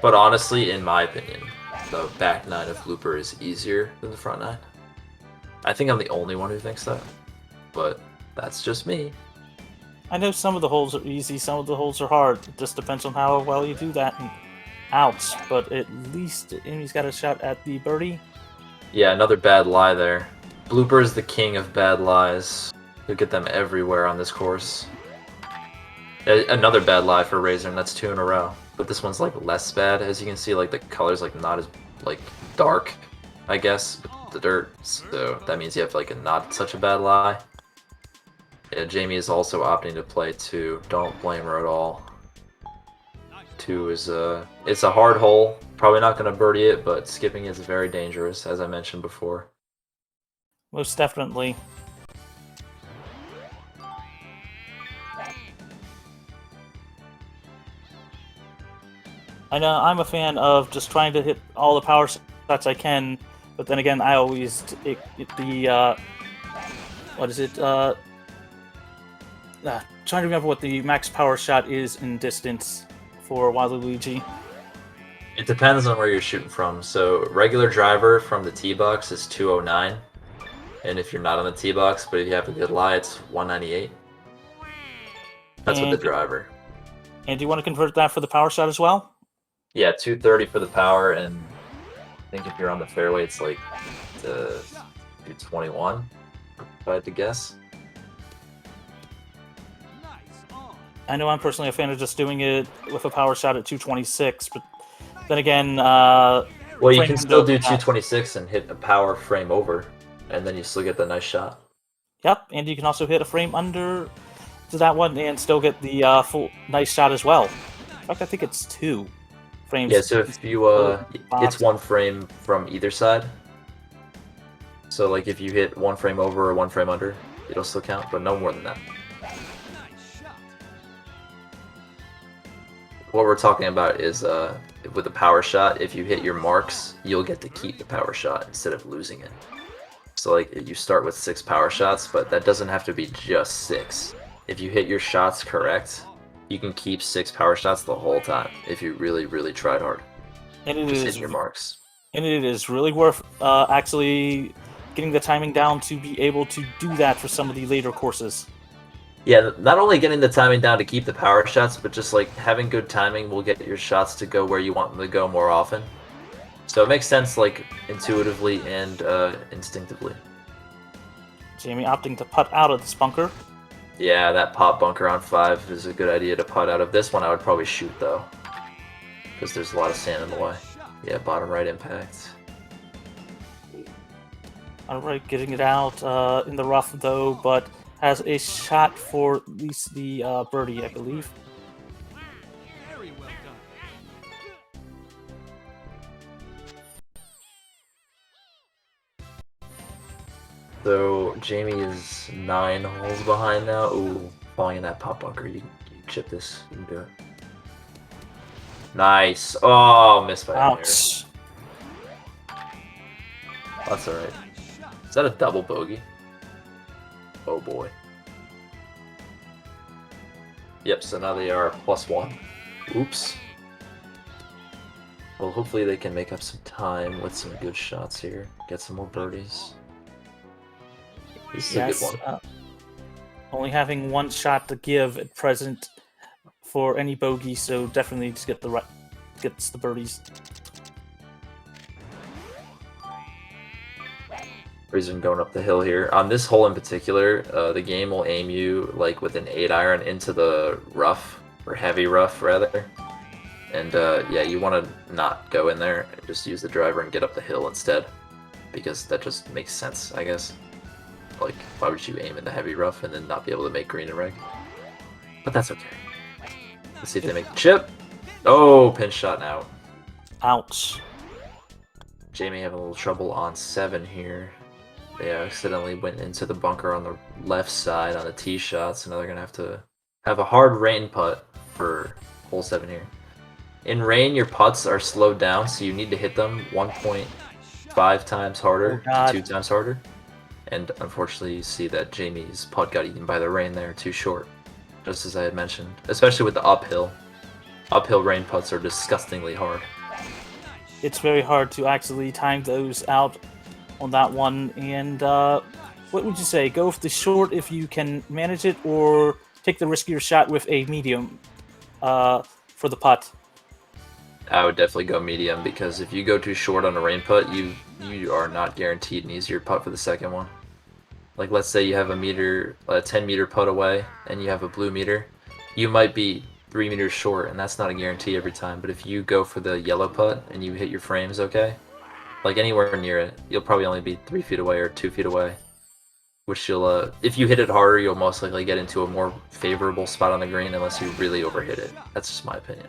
[SPEAKER 1] But honestly, in my opinion, the back 9 of blooper is easier than the front 9. I think I'm the only one who thinks that, but that's just me.
[SPEAKER 2] I know some of the holes are easy, some of the holes are hard. It just depends on how well you do that. And ouch, but at least he's got a shot at the birdie.
[SPEAKER 1] Yeah, another bad lie there. Blooper is the king of bad lies. You'll get them everywhere on this course. Another bad lie for Rasern, that's 2 in a row. But this one's like less bad, as you can see, like the color's like not as like dark, I guess, with the dirt. So that means you have like a not such a bad lie. Yeah, Jamie is also opting to play 2. Don't blame her at all. 2 is it's a hard hole. Probably not going to birdie it, but skipping is very dangerous, as I mentioned before.
[SPEAKER 2] Most definitely. I know I'm a fan of just trying to hit all the power shots I can, but then again, I always what is it? Trying to remember what the max power shot is in distance for Waluigi.
[SPEAKER 1] It depends on where you're shooting from. So regular driver from the tee box is 209, and if you're not on the tee box, but if you have a good lie, it's 198. That's with the driver.
[SPEAKER 2] And do you want to convert that for the power shot as well?
[SPEAKER 1] Yeah, 230 for the power, and I think if you're on the fairway, it's like 221. if I had to guess.
[SPEAKER 2] I know I'm personally a fan of just doing it with a power shot at 226, but then again,
[SPEAKER 1] well, you
[SPEAKER 2] frame
[SPEAKER 1] can still
[SPEAKER 2] window
[SPEAKER 1] do
[SPEAKER 2] for that.
[SPEAKER 1] 226 and hit a power frame over, and then you still get the nice shot.
[SPEAKER 2] Yep, and you can also hit a frame under to that one and still get the full nice shot as well. In fact, I think it's 2 frames.
[SPEAKER 1] Yeah, so if you it's 1 frame from either side. So like if you hit 1 frame over or 1 frame under, it'll still count, but no more than that. What we're talking about is with a power shot, if you hit your marks, you'll get to keep the power shot instead of losing it. So like you start with 6 power shots, but that doesn't have to be just 6. If you hit your shots correct, you can keep 6 power shots the whole time if you really, really tried hard.
[SPEAKER 2] And it
[SPEAKER 1] Just
[SPEAKER 2] is
[SPEAKER 1] hit your marks.
[SPEAKER 2] And it is really worth actually getting the timing down to be able to do that for some of the later courses.
[SPEAKER 1] Yeah, not only getting the timing down to keep the power shots, but just like having good timing will get your shots to go where you want them to go more often. So it makes sense, like intuitively and instinctively.
[SPEAKER 2] Jamie opting to putt out of this bunker.
[SPEAKER 1] Yeah, that pop bunker on 5 is a good idea to putt out of. This one I would probably shoot though, because there's a lot of sand in the way. Yeah, bottom right impact.
[SPEAKER 2] Alright, getting it out in the rough though, but has a shot for at least the birdie, I believe.
[SPEAKER 3] Very well done.
[SPEAKER 1] So Jamie is 9 holes behind now. Ooh, falling in that pop bunker. You chip this. You can do it. Nice. Oh, missed by a hair.
[SPEAKER 2] Ouch.
[SPEAKER 1] That's alright. Is that a double bogey? Oh boy. Yep, so now they are +1. Oops. Well, hopefully they can make up some time with some good shots here. Get some more birdies. This is a good one.
[SPEAKER 2] Only having 1 shot to give at present for any bogey, so definitely just gets the birdies.
[SPEAKER 1] Rasern going up the hill here. On this hole in particular, the game will aim you like with an 8-iron into the rough, or heavy rough rather. And yeah, you want to not go in there and just use the driver and get up the hill instead, because that just makes sense, I guess. Like, why would you aim in the heavy rough and then not be able to make green and reg? But that's okay. Let's see if they make the chip. Oh, pinch shot now.
[SPEAKER 2] Ouch.
[SPEAKER 1] Jamie having a little trouble on 7 here. They accidentally went into the bunker on the left side on the tee shot, so now they're going to have a hard rain putt for hole 7 here. In rain, your putts are slowed down, so you need to hit them 1.5 times harder to 2 times harder. And unfortunately, you see that Jamie's putt got eaten by the rain there, too short, just as I had mentioned. Especially with the uphill. Uphill rain putts are disgustingly hard.
[SPEAKER 2] It's very hard to actually time those out on that one. And what would you say? Go with the short if you can manage it, or take the riskier shot with a medium for the putt?
[SPEAKER 1] I would definitely go medium, because if you go too short on a rain putt, you are not guaranteed an easier putt for the second one. Like, let's say you have a 10 meter putt away and you have a blue meter, you might be 3 meters short, and that's not a guarantee every time. But if you go for the yellow putt and you hit your frames okay, like anywhere near it, you'll probably only be 3 feet away or 2 feet away, which you'll if you hit it harder, you'll most likely get into a more favorable spot on the green, unless you really overhit it. That's just my opinion.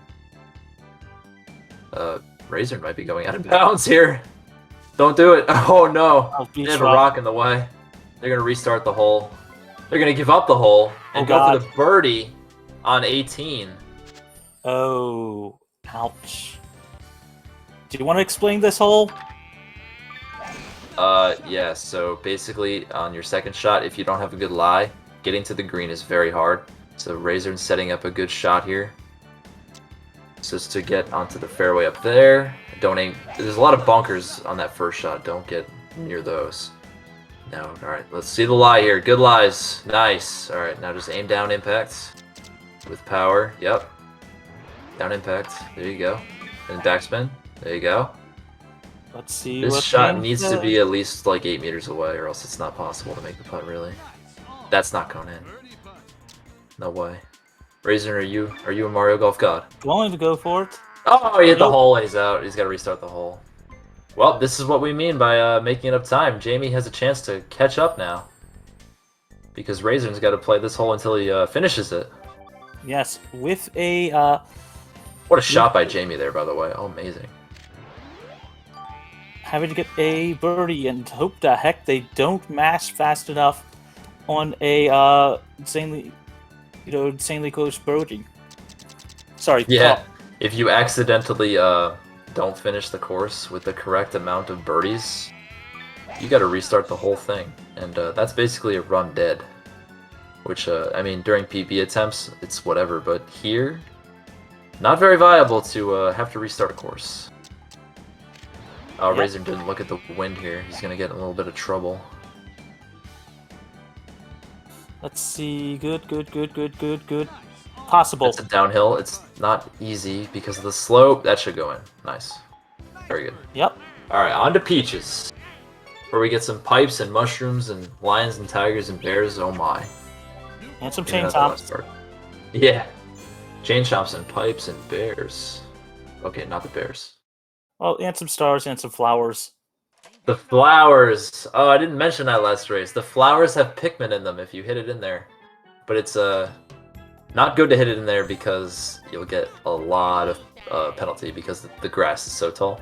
[SPEAKER 1] Rasern might be going out of bounds here. Don't do it. Oh no. They have a rock in the way. They're going to restart the hole. They're going to give up the hole and go for the birdie on 18.
[SPEAKER 2] Oh, ouch. Do you want to explain this hole?
[SPEAKER 1] Yeah, so basically on your second shot, if you don't have a good lie, getting to the green is very hard. So Rasern's setting up a good shot here. Just to get onto the fairway up there. Don't aim. There's a lot of bunkers on that first shot. Don't get near those. No. Alright, let's see the lie here. Good lies. Nice. Alright, now just aim down impact with power. Yep. Down impact. There you go. And backspin. There you go.
[SPEAKER 2] Let's see.
[SPEAKER 1] This
[SPEAKER 2] what
[SPEAKER 1] shot
[SPEAKER 2] James
[SPEAKER 1] needs to
[SPEAKER 2] does.
[SPEAKER 1] be at least like 8 meters away, or else it's not possible to make the putt. Really, that's not going in. No way. Rasern, are you a Mario Golf god?
[SPEAKER 2] Going to go for it.
[SPEAKER 1] Oh, he hit the
[SPEAKER 2] Nope.
[SPEAKER 1] hole and he's out. He's got to restart the hole. Well, this is what we mean by making up time. Jamie has a chance to catch up now. Because Rasern's got to play this hole until he finishes it.
[SPEAKER 2] Yes, with a
[SPEAKER 1] What a shot by Jamie there, by the way. Oh, amazing.
[SPEAKER 2] having to get a birdie and hope the heck they don't mash fast enough on a insanely close birdie. Sorry.
[SPEAKER 1] Yeah, if you accidentally don't finish the course with the correct amount of birdies, you got to restart the whole thing. And that's basically a run dead. Which, I mean, during PB attempts, it's whatever, but here, not very viable to have to restart a course. Oh,
[SPEAKER 2] Yep.
[SPEAKER 1] Rasern didn't look at the wind here. He's going to get in a little bit of trouble.
[SPEAKER 2] Let's see. Good. Possible.
[SPEAKER 1] It's a downhill. It's not easy because of the slope. That should go in. Nice. Very good.
[SPEAKER 2] Yep.
[SPEAKER 1] Alright, on to Peaches. Where we get some pipes and mushrooms and lions and tigers and bears. Oh my.
[SPEAKER 2] And some
[SPEAKER 1] Maybe
[SPEAKER 2] chain
[SPEAKER 1] not the last
[SPEAKER 2] chomps.
[SPEAKER 1] part. Yeah. Chain chomps and pipes and bears. Okay, not the bears.
[SPEAKER 2] Oh, and some stars and some flowers.
[SPEAKER 1] The flowers. Oh, I didn't mention that last race. The flowers have Pikmin in them if you hit it in there. But it's not good to hit it in there because you'll get a lot of penalty because the grass is so tall.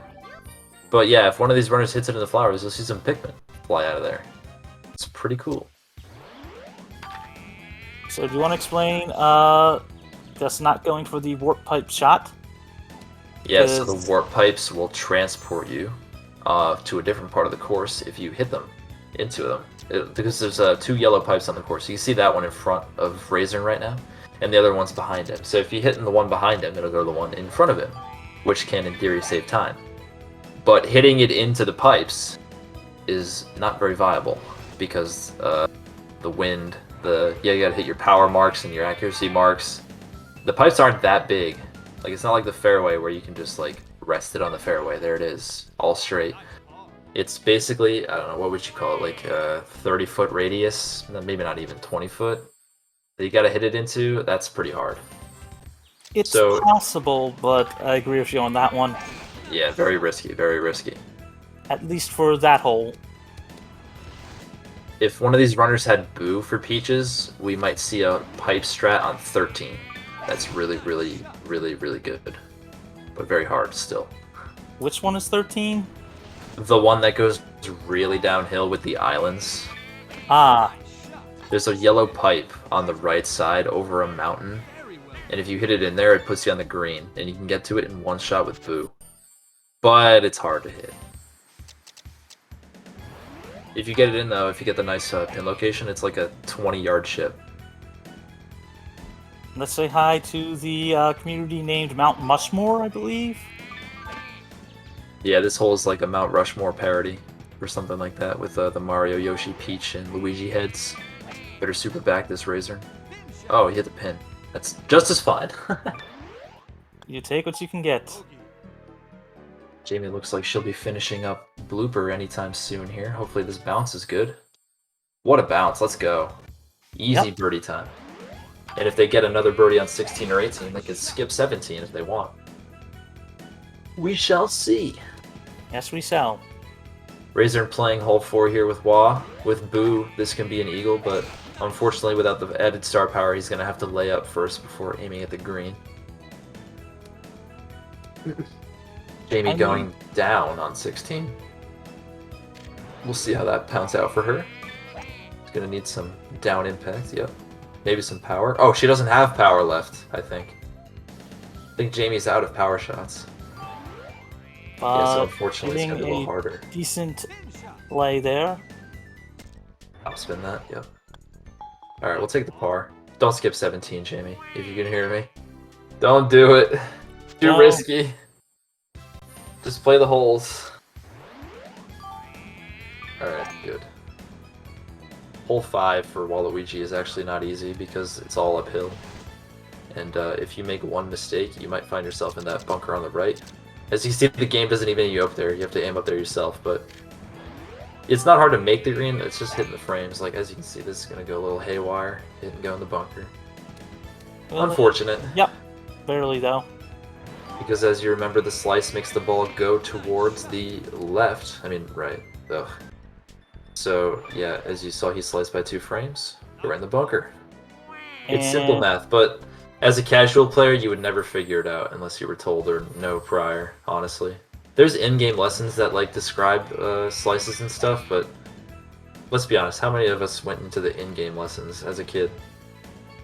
[SPEAKER 1] But yeah, if one of these runners hits it in the flowers, you'll see some Pikmin fly out of there. It's pretty cool.
[SPEAKER 2] So do you want to explain just not going for the warp pipe shot?
[SPEAKER 1] Yeah, so
[SPEAKER 2] Because-
[SPEAKER 1] the warp pipes will transport you to a different part of the course if you hit them into them. Because there's 2 yellow pipes on the course. You can see that one in front of Rasern right now, and the other one's behind him. So if you hit the one behind him, it'll go to the one in front of him, which can, in theory, save time. But hitting it into the pipes is not very viable because the wind, you gotta hit your power marks and your accuracy marks. The pipes aren't that big. Like, it's not like the fairway where you can just like rest it on the fairway. There it is, all straight. It's basically, I don't know, what would you call it, like a 30-foot radius, maybe not even 20 foot. That you gotta hit it into. That's pretty hard.
[SPEAKER 2] It's
[SPEAKER 1] So-
[SPEAKER 2] possible, but I agree with you on that one.
[SPEAKER 1] Yeah, very risky, very risky.
[SPEAKER 2] At least for that hole.
[SPEAKER 1] If one of these runners had Boo for Peaches, we might see a pipe strat on 13. That's really, really, really, really good. But very hard still.
[SPEAKER 2] Which one is 13?
[SPEAKER 1] The one that goes really downhill with the islands.
[SPEAKER 2] Ah,
[SPEAKER 1] There's a yellow pipe on the right side over a mountain. And if you hit it in there, it puts you on the green. And you can get to it in one shot with Boo. But it's hard to hit. If you get it in though, if you get the nice pin location, it's like a 20-yard chip.
[SPEAKER 2] let's say hi to the community named Mount Mushmore, I believe.
[SPEAKER 1] Yeah, this hole is like a Mount Rushmore parody or something like that with the Mario, Yoshi, Peach, and Luigi heads. Better super back this Rasern. Oh, he hit the pin. That's just as fine.
[SPEAKER 2] You take what you can get.
[SPEAKER 1] Jamie looks like she'll be finishing up blooper anytime soon here. Hopefully this bounce is good. What a bounce. Let's go. Easy
[SPEAKER 2] Yep.
[SPEAKER 1] birdie time. And if they get another birdie on 16 or 18, they can skip 17 if they want. We shall see.
[SPEAKER 2] Yes, we shall.
[SPEAKER 1] Rasern playing hole 4 here with Wah. With Boo, this can be an eagle, but unfortunately without the added star power, he's going to have to lay up first before aiming at the green. Jamie going down on 16. We'll see how that pounds out for her. She's going to need some down impact, yep. Maybe some power. Oh, she doesn't have power left, I think. I think Jamie's out of power shots. Yeah, so unfortunately it's going to be a little harder.
[SPEAKER 2] Decent lay there.
[SPEAKER 1] I'll spin that, yep. Alright, we'll take the par. Don't skip 17, Jamie, if you can hear me. Don't do it. Too
[SPEAKER 2] No.
[SPEAKER 1] risky. Just play the holes. Alright, good. Hole 5 for Waluigi is actually not easy because it's all uphill. And if you make one mistake, you might find yourself in that bunker on the right. As you see, the game doesn't even aim you up there. You have to aim up there yourself, but it's not hard to make the green. It's just hitting the frames. Like, as you can see, this is going to go a little haywire. It didn't go in the bunker. Unfortunate.
[SPEAKER 2] Yep. Barely, though.
[SPEAKER 1] Because as you remember, the slice makes the ball go towards the left. I mean, right. Ugh. So, yeah, as you saw, he sliced by 2 frames. We're in the bunker. It's simple math, but as a casual player, you would never figure it out unless you were told or know prior, honestly. There's in-game lessons that, like, describe slices and stuff, but let's be honest, how many of us went into the in-game lessons as a kid?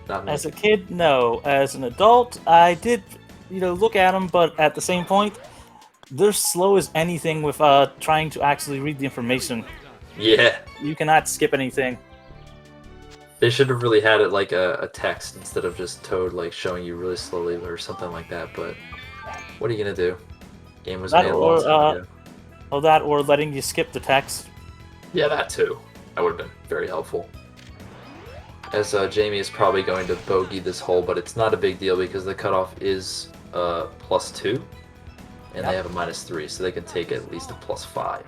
[SPEAKER 1] Not me.
[SPEAKER 2] As a kid, no. As an adult, I did, look at them, but at the same point, they're slow as anything with trying to actually read the information.
[SPEAKER 1] Yeah.
[SPEAKER 2] You cannot skip anything.
[SPEAKER 1] They should have really had it like a text instead of just Toad like showing you really slowly or something like that, but what are you gonna do? Game was made a long time ago.
[SPEAKER 2] Or that, or letting you skip the text.
[SPEAKER 1] Yeah, that too. That would have been very helpful. As Jamie is probably going to bogey this hole, but it's not a big deal because the cutoff is +2, and they have a -3, so they can take at least a +5.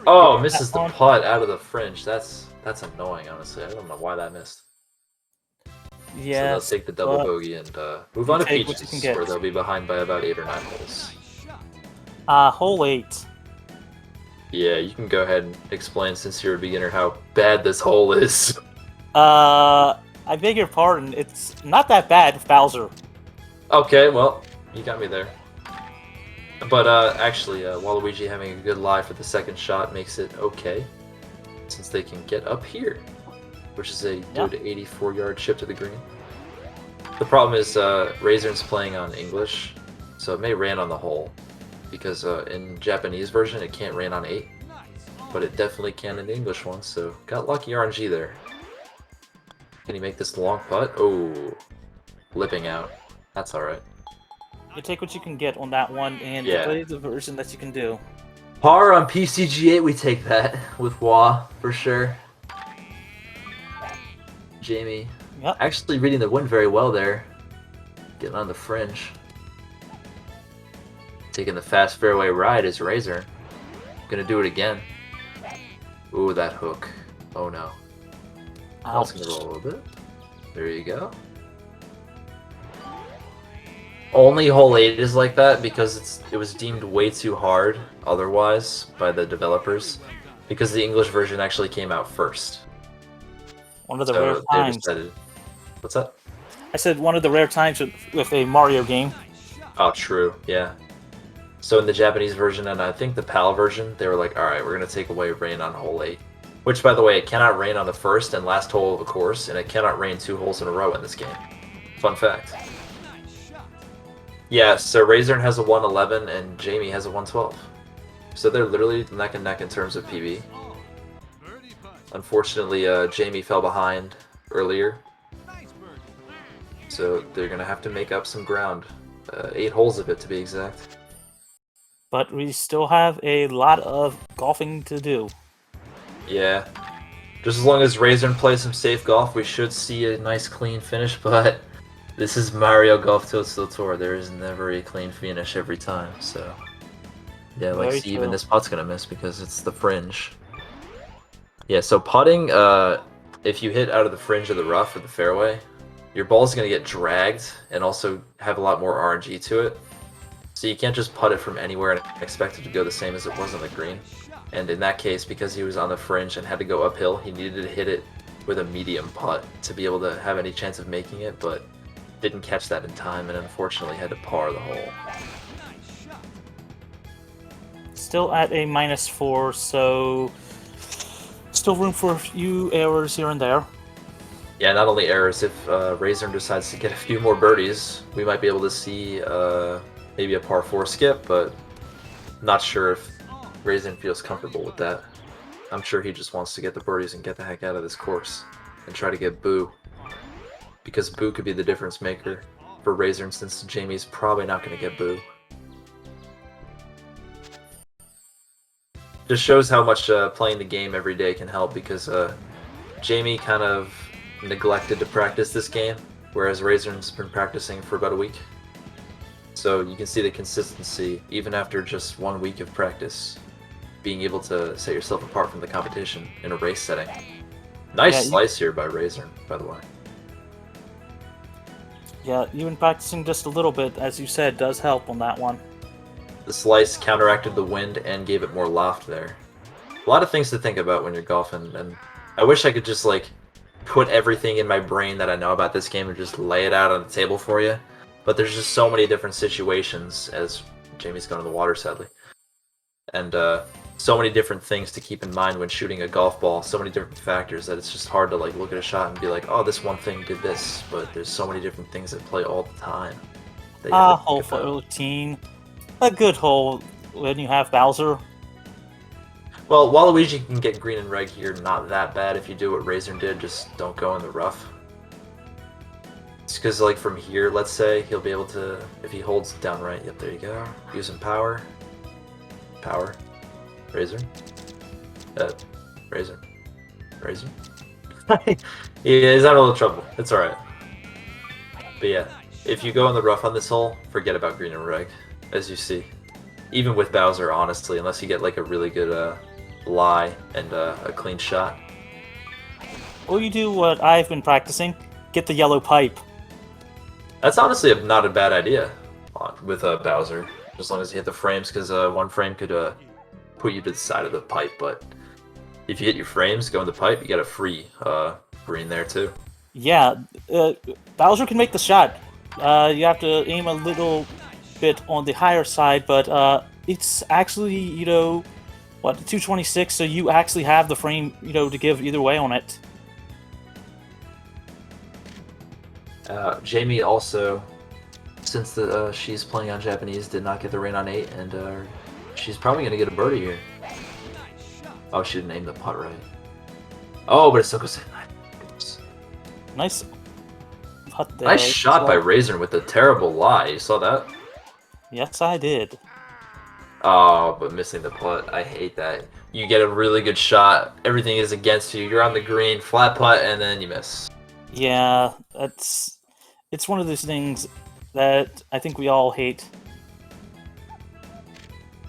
[SPEAKER 1] Oh, misses the putt out of the fringe. That's annoying, honestly. I don't know why that missed.
[SPEAKER 2] Yeah.
[SPEAKER 1] So they'll take the double bogey and move on to Peaches, where they'll be behind by about 8 or 9 holes.
[SPEAKER 2] Hole 8.
[SPEAKER 1] Yeah, you can go ahead and explain, since you're a beginner, how bad this hole is.
[SPEAKER 2] I beg your pardon. It's not that bad with Bowser.
[SPEAKER 1] Okay, well, you got me there. But actually, Waluigi having a good lie for the second shot makes it okay, since they can get up here, which is a good 84-yard chip to the green. The problem is Rasern's playing on English, so it may rain on the hole, because in Japanese version it can't rain on 8, but it definitely can in the English one, so got lucky RNG there. Can he make this long putt? Oh, lipping out. That's alright.
[SPEAKER 2] You take what you can get on that one, and play the version that you can do.
[SPEAKER 1] Par on PCG8, we take that with Wah, for sure. Jamie, actually reading the wind very well there. Getting on the fringe. Taking the fast fairway ride is Rasern. Gonna do it again. Ooh, that hook. Oh no. That's gonna roll a little bit. There you go. Only hole 8 is like that because it was deemed way too hard otherwise by the developers, because the English version actually came out first.
[SPEAKER 2] One of the rare times.
[SPEAKER 1] What's that?
[SPEAKER 2] I said one of the rare times with a Mario game.
[SPEAKER 1] Oh, true. Yeah. So in the Japanese version and I think the PAL version, they were like, all right, we're going to take away rain on hole 8. Which, by the way, it cannot rain on the first and last hole of the course, and it cannot rain 2 holes in a row in this game. Fun fact. Yeah, so Rasern has a 111 and Jamie has a 112. So they're literally neck and neck in terms of PB. Unfortunately, Jamie fell behind earlier. So they're going to have to make up some ground. 8 holes of it, to be exact.
[SPEAKER 2] But we still have a lot of golfing to do.
[SPEAKER 1] Yeah. Just as long as Rasern plays some safe golf, we should see a nice clean finish, but this is Mario Golf Toadstool Tour. There is never a clean finish every time, so yeah, like see, even this putt's gonna miss because it's the fringe. Yeah, so putting, if you hit out of the fringe of the rough or the fairway, your ball's gonna get dragged and also have a lot more RNG to it. So you can't just putt it from anywhere and expect it to go the same as it was on the green. And in that case, because he was on the fringe and had to go uphill, he needed to hit it with a medium putt to be able to have any chance of making it, but didn't catch that in time and unfortunately had to par the hole.
[SPEAKER 2] Still at a -4, so still room for a few errors here and there.
[SPEAKER 1] Yeah, not only errors, if Rasern decides to get a few more birdies, we might be able to see maybe a par 4 skip, but not sure if Rasern feels comfortable with that. I'm sure he just wants to get the birdies and get the heck out of this course and try to get Boo. Because Boo could be the difference maker for Rasern, since Jamie's probably not going to get Boo. Just shows how much playing the game every day can help, because Jamie kind of neglected to practice this game, whereas Rasern's been practicing for about a week. So you can see the consistency, even after just 1 week of practice, being able to set yourself apart from the competition in a race setting. Nice slice here by Rasern, by the way.
[SPEAKER 2] Yeah, even practicing just a little bit, as you said, does help on that one.
[SPEAKER 1] The slice counteracted the wind and gave it more loft there. A lot of things to think about when you're golfing, and I wish I could just like put everything in my brain that I know about this game and just lay it out on the table for you. But there's just so many different situations, as Jamie's going to the water sadly, and so many different things to keep in mind when shooting a golf ball, so many different factors that it's just hard to like look at a shot and be like, oh, this one thing did this, but there's so many different things that play all the time.
[SPEAKER 2] Hole 14. A good hole when you have Bowser.
[SPEAKER 1] Well, Waluigi can get green and red here, not that bad if you do what Rasern did, just don't go in the rough. It's because, like, from here, let's say, he'll be able to, if he holds down right, yep, there you go, using power. Power. Rasern. Rasern. Rasern. Yeah, he's having a little trouble. It's alright. But yeah, if you go in the rough on this hole, forget about green and red, as you see. Even with Bowser, honestly, unless you get, like, a really good, lie and a clean shot.
[SPEAKER 2] Or you do what I've been practicing, get the yellow pipe.
[SPEAKER 1] That's honestly not a bad idea with Bowser, as long as you hit the frames, because one frame could put you to the side of the pipe, but if you hit your frames, go in the pipe, you get a free green there too.
[SPEAKER 2] Yeah, Bowser can make the shot. You have to aim a little bit on the higher side, but it's actually, you know, what, 226, so you actually have the frame, you know, to give either way on it.
[SPEAKER 1] Jamie also, since she's playing on Japanese, did not get the rain on 8, and she's probably going to get a birdie here. Oh, she didn't aim the putt right. Oh, but it still goes in.
[SPEAKER 2] Nice putt there.
[SPEAKER 1] Nice shot by Rasern with a terrible lie. You saw that?
[SPEAKER 2] Yes, I did.
[SPEAKER 1] Oh, but missing the putt. I hate that. You get a really good shot. Everything is against you. You're on the green, flat putt, and then you miss.
[SPEAKER 2] Yeah, it's one of those things that I think we all hate.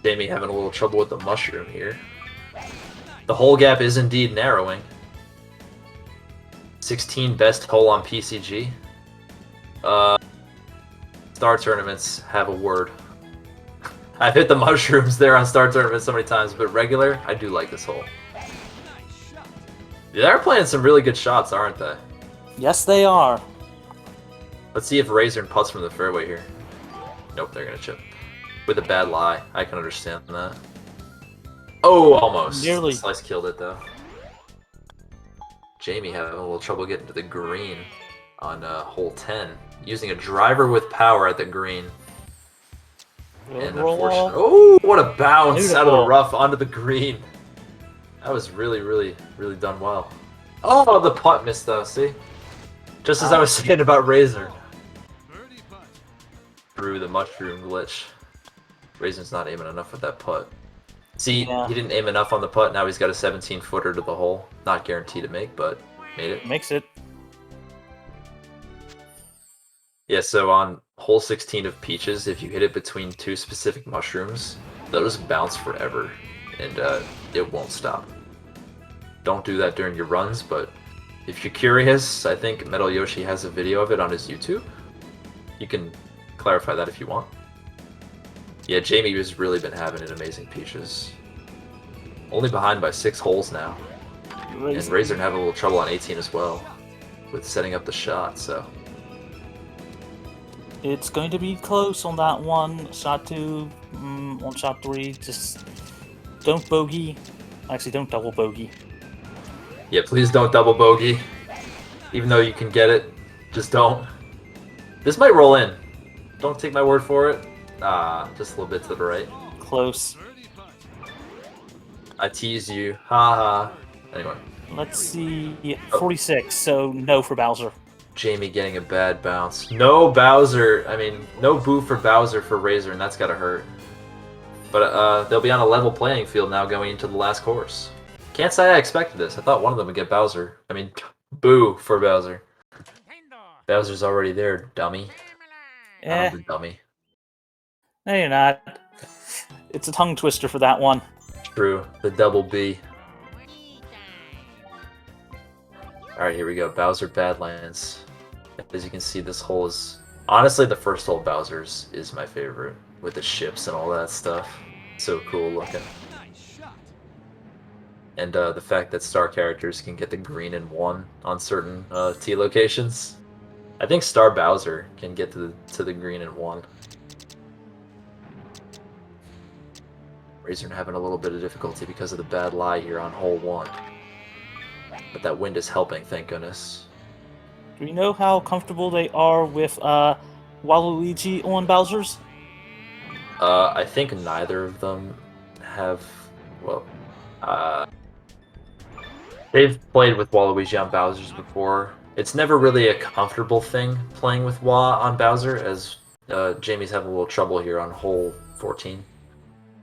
[SPEAKER 1] Jamie having a little trouble with the mushroom here. The hole gap is indeed narrowing. 16 best hole on PCG. Star tournaments have a word. I've hit the mushrooms there on Star tournaments so many times, but regular, I do like this hole. They're playing some really good shots, aren't they?
[SPEAKER 2] Yes, they are.
[SPEAKER 1] Let's see if Rasern putts from the fairway here. Nope, they're gonna chip. With a bad lie, I can understand that. Oh, almost.
[SPEAKER 2] Nearly.
[SPEAKER 1] Slice killed it though. Jamie having a little trouble getting to the green on hole 10, using a driver with power at the green. And unfortunately, oh, what a bounce
[SPEAKER 2] Beautiful.
[SPEAKER 1] out of the rough onto the green. That was really, really, really done well. Oh, the putt missed though, see? Just as I was saying about Rasern. Through the mushroom glitch. Rasern's not aiming enough with that putt. See,
[SPEAKER 2] Yeah.
[SPEAKER 1] he didn't aim enough on the putt, now he's got a 17-footer to the hole. Not guaranteed to make, but made it.
[SPEAKER 2] Makes it.
[SPEAKER 1] Yeah, so on hole 16 of Peaches, if you hit it between two specific mushrooms, those bounce forever, and it won't stop. Don't do that during your runs, but if you're curious, I think Metal Yoshi has a video of it on his YouTube. You can clarify that if you want. Yeah, Jamie has really been having an amazing Peaches. Only behind by 6 holes now. And Rasern having a little trouble on 18 as well, with setting up the shot, so...
[SPEAKER 2] It's going to be close on that one. Shot 2, on shot 3, just don't bogey. Actually, don't double bogey.
[SPEAKER 1] Yeah, please don't double bogey. Even though you can get it, just don't. This might roll in. Don't take my word for it. Just a little bit to the right.
[SPEAKER 2] Close.
[SPEAKER 1] I teased you. Haha. Anyway.
[SPEAKER 2] Let's see. Yeah, 46, so no for Bowser.
[SPEAKER 1] Jamie getting a bad bounce. No Bowser. I mean, no boo for Bowser for Rasern, and that's gotta hurt. But they'll be on a level playing field now going into the last course. Can't say I expected this. I thought one of them would get Bowser. I mean, boo for Bowser. Bowser's already there, dummy.
[SPEAKER 2] Eh,
[SPEAKER 1] I'm the dummy.
[SPEAKER 2] no, you're not. It's a tongue twister for that one.
[SPEAKER 1] True. The double B. Alright, here we go. Bowser Badlands. As you can see, this hole is... Honestly, the first hole Bowser's is my favorite. With the ships and all that stuff. So cool looking.
[SPEAKER 3] Nice shot.
[SPEAKER 1] And the fact that star characters can get the green and 1 on certain T locations. I think Star Bowser can get to the green and 1. Rasern having a little bit of difficulty because of the bad lie here on hole 1. But that wind is helping, thank goodness.
[SPEAKER 2] Do we know how comfortable they are with Waluigi on Bowser's?
[SPEAKER 1] I think neither of them have... Well, they've played with Waluigi on Bowser's before. It's never really a comfortable thing playing with Wa on Bowser, as Jamie's having a little trouble here on hole 14.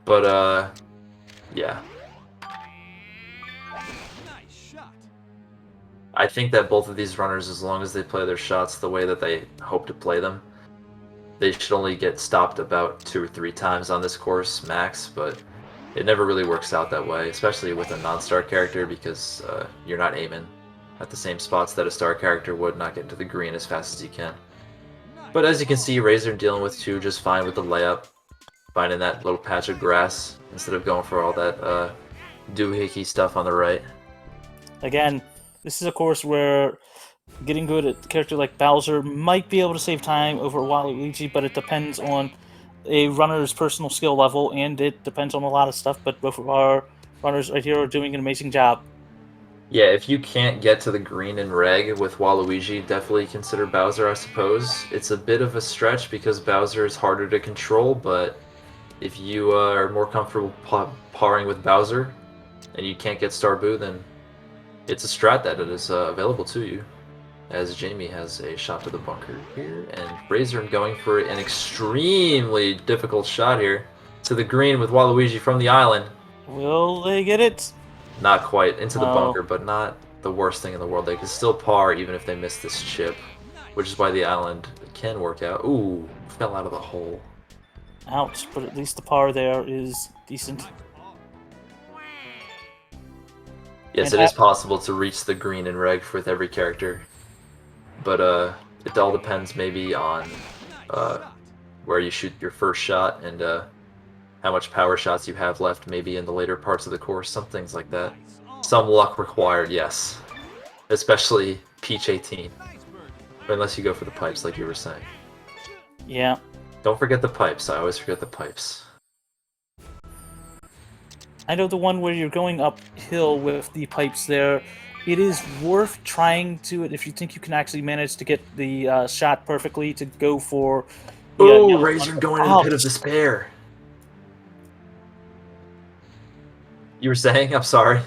[SPEAKER 1] But, yeah.
[SPEAKER 3] Nice shot.
[SPEAKER 1] I think that both of these runners, as long as they play their shots the way that they hope to play them, they should only get stopped about 2 or 3 times on this course, max, but it never really works out that way, especially with a non-star character, because you're not aiming at the same spots that a star character would, not getting to the green as fast as you can. But as you can see, Rasern dealing with 2 just fine with the layup, finding that little patch of grass instead of going for all that doohickey stuff on the right.
[SPEAKER 2] Again, this is a course where getting good at a character like Bowser might be able to save time over Waluigi, but it depends on a runner's personal skill level, and it depends on a lot of stuff, but both of our runners right here are doing an amazing job.
[SPEAKER 1] Yeah, if you can't get to the green and reg with Waluigi, definitely consider Bowser, I suppose. It's a bit of a stretch because Bowser is harder to control, but if you are more comfortable parring with Bowser and you can't get Star Boo, then it's a strat that is available to you. As Jamie has a shot to the bunker here, and Rasern going for an extremely difficult shot here to the green with Waluigi from the island.
[SPEAKER 2] Will they get it?
[SPEAKER 1] Not quite into the
[SPEAKER 2] No.
[SPEAKER 1] bunker, but not the worst thing in the world. They can still par even if they miss this chip, which is why the island can work out. Ooh, fell out of the hole.
[SPEAKER 2] Ouch, but at least the par there is decent.
[SPEAKER 1] Yes,
[SPEAKER 2] And
[SPEAKER 1] it is possible to reach the green and reg with every character, but it all depends maybe on where you shoot your first shot and how much power shots you have left maybe in the later parts of the course, some things like that. Some luck required, yes. Especially Peach 18. Unless you go for the pipes like you were saying.
[SPEAKER 2] Yeah.
[SPEAKER 1] Don't forget the pipes, I always forget the pipes.
[SPEAKER 2] I know the one where you're going uphill with the pipes there. It is worth trying to, if you think you can actually manage to get the shot perfectly, to go for...
[SPEAKER 1] Oh,
[SPEAKER 2] yellow
[SPEAKER 1] Rasern
[SPEAKER 2] one.
[SPEAKER 1] going in the pit of
[SPEAKER 2] Ouch.
[SPEAKER 1] despair. You were saying? I'm sorry.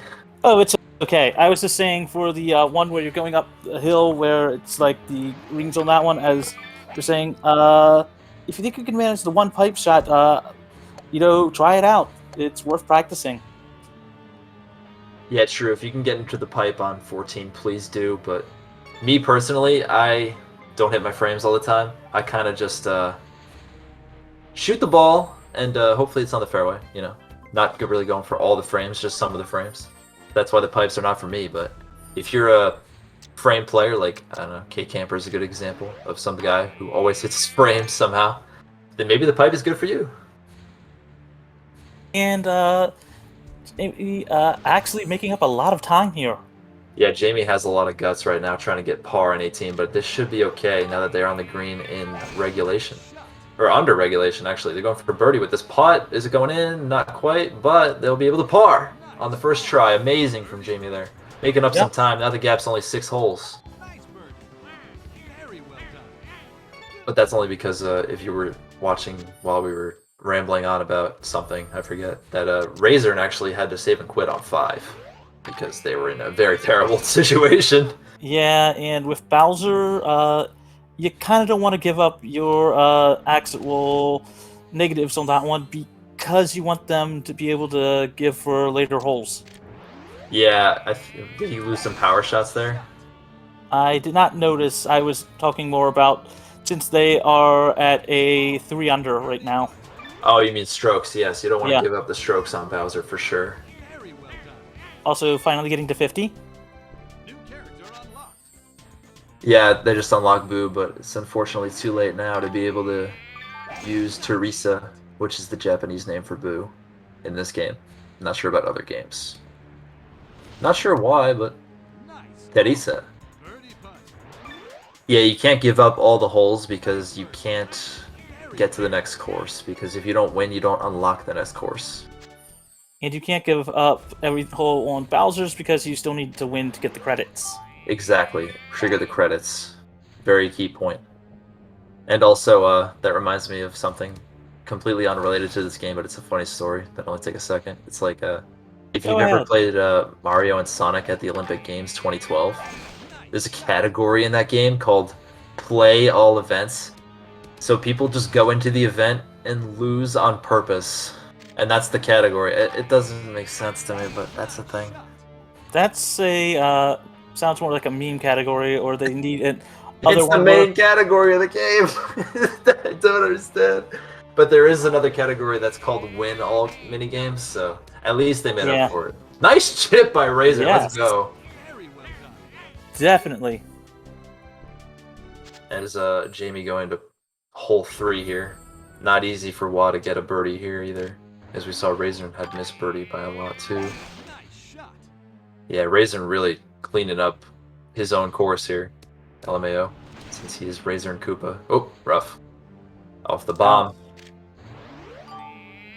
[SPEAKER 2] Oh, it's okay. I was just saying for the one where you're going up a hill where it's like the rings on that one, as you're saying, if you think you can manage the one pipe shot, try it out. It's worth practicing.
[SPEAKER 1] Yeah, true. If you can get into the pipe on 14, please do. But me personally, I don't hit my frames all the time. I kind of just shoot the ball, and hopefully it's on the fairway, you know. Not really going for all the frames, just some of the frames. That's why the pipes are not for me, but if you're a frame player, like, I don't know, K Camper is a good example of some guy who always hits his frames somehow, then maybe the pipe is good for you.
[SPEAKER 2] And actually making up a lot of time here.
[SPEAKER 1] Yeah, Jamie has a lot of guts right now trying to get par in 18, but this should be okay now that they're on the green in regulation. Or under regulation, actually. They're going for birdie with this putt. Is it going in? Not quite, but they'll be able to par on the first try. Amazing from Jamie there. Making up some time. Now the gap's only 6 holes.
[SPEAKER 3] Nice birdie. Very well done.
[SPEAKER 1] But that's only because if you were watching while we were rambling on about something, I forget, that Rasern actually had to save and quit on 5 because they were in a very terrible situation.
[SPEAKER 2] Yeah, and with Bowser, you kind of don't want to give up your actual negatives on that one because you want them to be able to give for later holes.
[SPEAKER 1] Yeah, did he lose some power shots there?
[SPEAKER 2] I did not notice. I was talking more about since they are at a 3 under right now.
[SPEAKER 1] Oh, you mean strokes? Yes, you don't want to
[SPEAKER 2] Yeah.
[SPEAKER 1] give up the strokes on Bowser for sure.
[SPEAKER 3] Very well done.
[SPEAKER 2] Also, finally getting to 50.
[SPEAKER 3] New character unlocked.
[SPEAKER 1] Yeah, they just unlocked Boo, but it's unfortunately too late now to be able to use Teresa, which is the Japanese name for Boo, in this game. Not sure about other games. Not sure why, but
[SPEAKER 3] Nice.
[SPEAKER 1] Teresa.
[SPEAKER 3] Birdie putt.
[SPEAKER 1] Yeah, you can't give up all the holes because you can't get to the next course, because if you don't win, you don't unlock the next course.
[SPEAKER 2] And you can't give up every hole on Bowser's because you still need to win to get the credits.
[SPEAKER 1] Exactly. Trigger the credits. Very key point. And also, that reminds me of something completely unrelated to this game, but it's a funny story. That'll only take a second. It's like, if you've
[SPEAKER 2] Go
[SPEAKER 1] ever
[SPEAKER 2] ahead.
[SPEAKER 1] played Mario and Sonic at the Olympic Games 2012, there's a category in that game called Play All Events. So people just go into the event and lose on purpose. And that's the category. It doesn't make sense to me, but that's the thing.
[SPEAKER 2] That's a sounds more like a meme category, or they need an other
[SPEAKER 1] It's the
[SPEAKER 2] one
[SPEAKER 1] main
[SPEAKER 2] where
[SPEAKER 1] category of the game. I don't understand. But there is another category that's called Win All Minigames, so at least they made
[SPEAKER 2] Yeah.
[SPEAKER 1] up for it. Nice chip by Rasern.
[SPEAKER 2] Yes.
[SPEAKER 1] Let's go.
[SPEAKER 3] Very well done.
[SPEAKER 2] definitely.
[SPEAKER 1] As Jamie going to hole 3 here. Not easy for Wa to get a birdie here either. As we saw, Rasern had missed birdie by a lot too.
[SPEAKER 3] Nice shot.
[SPEAKER 1] Yeah, Rasern really cleaning up his own course here. LMAO, since he is Rasern Koopa. Oh, rough. Off the bomb.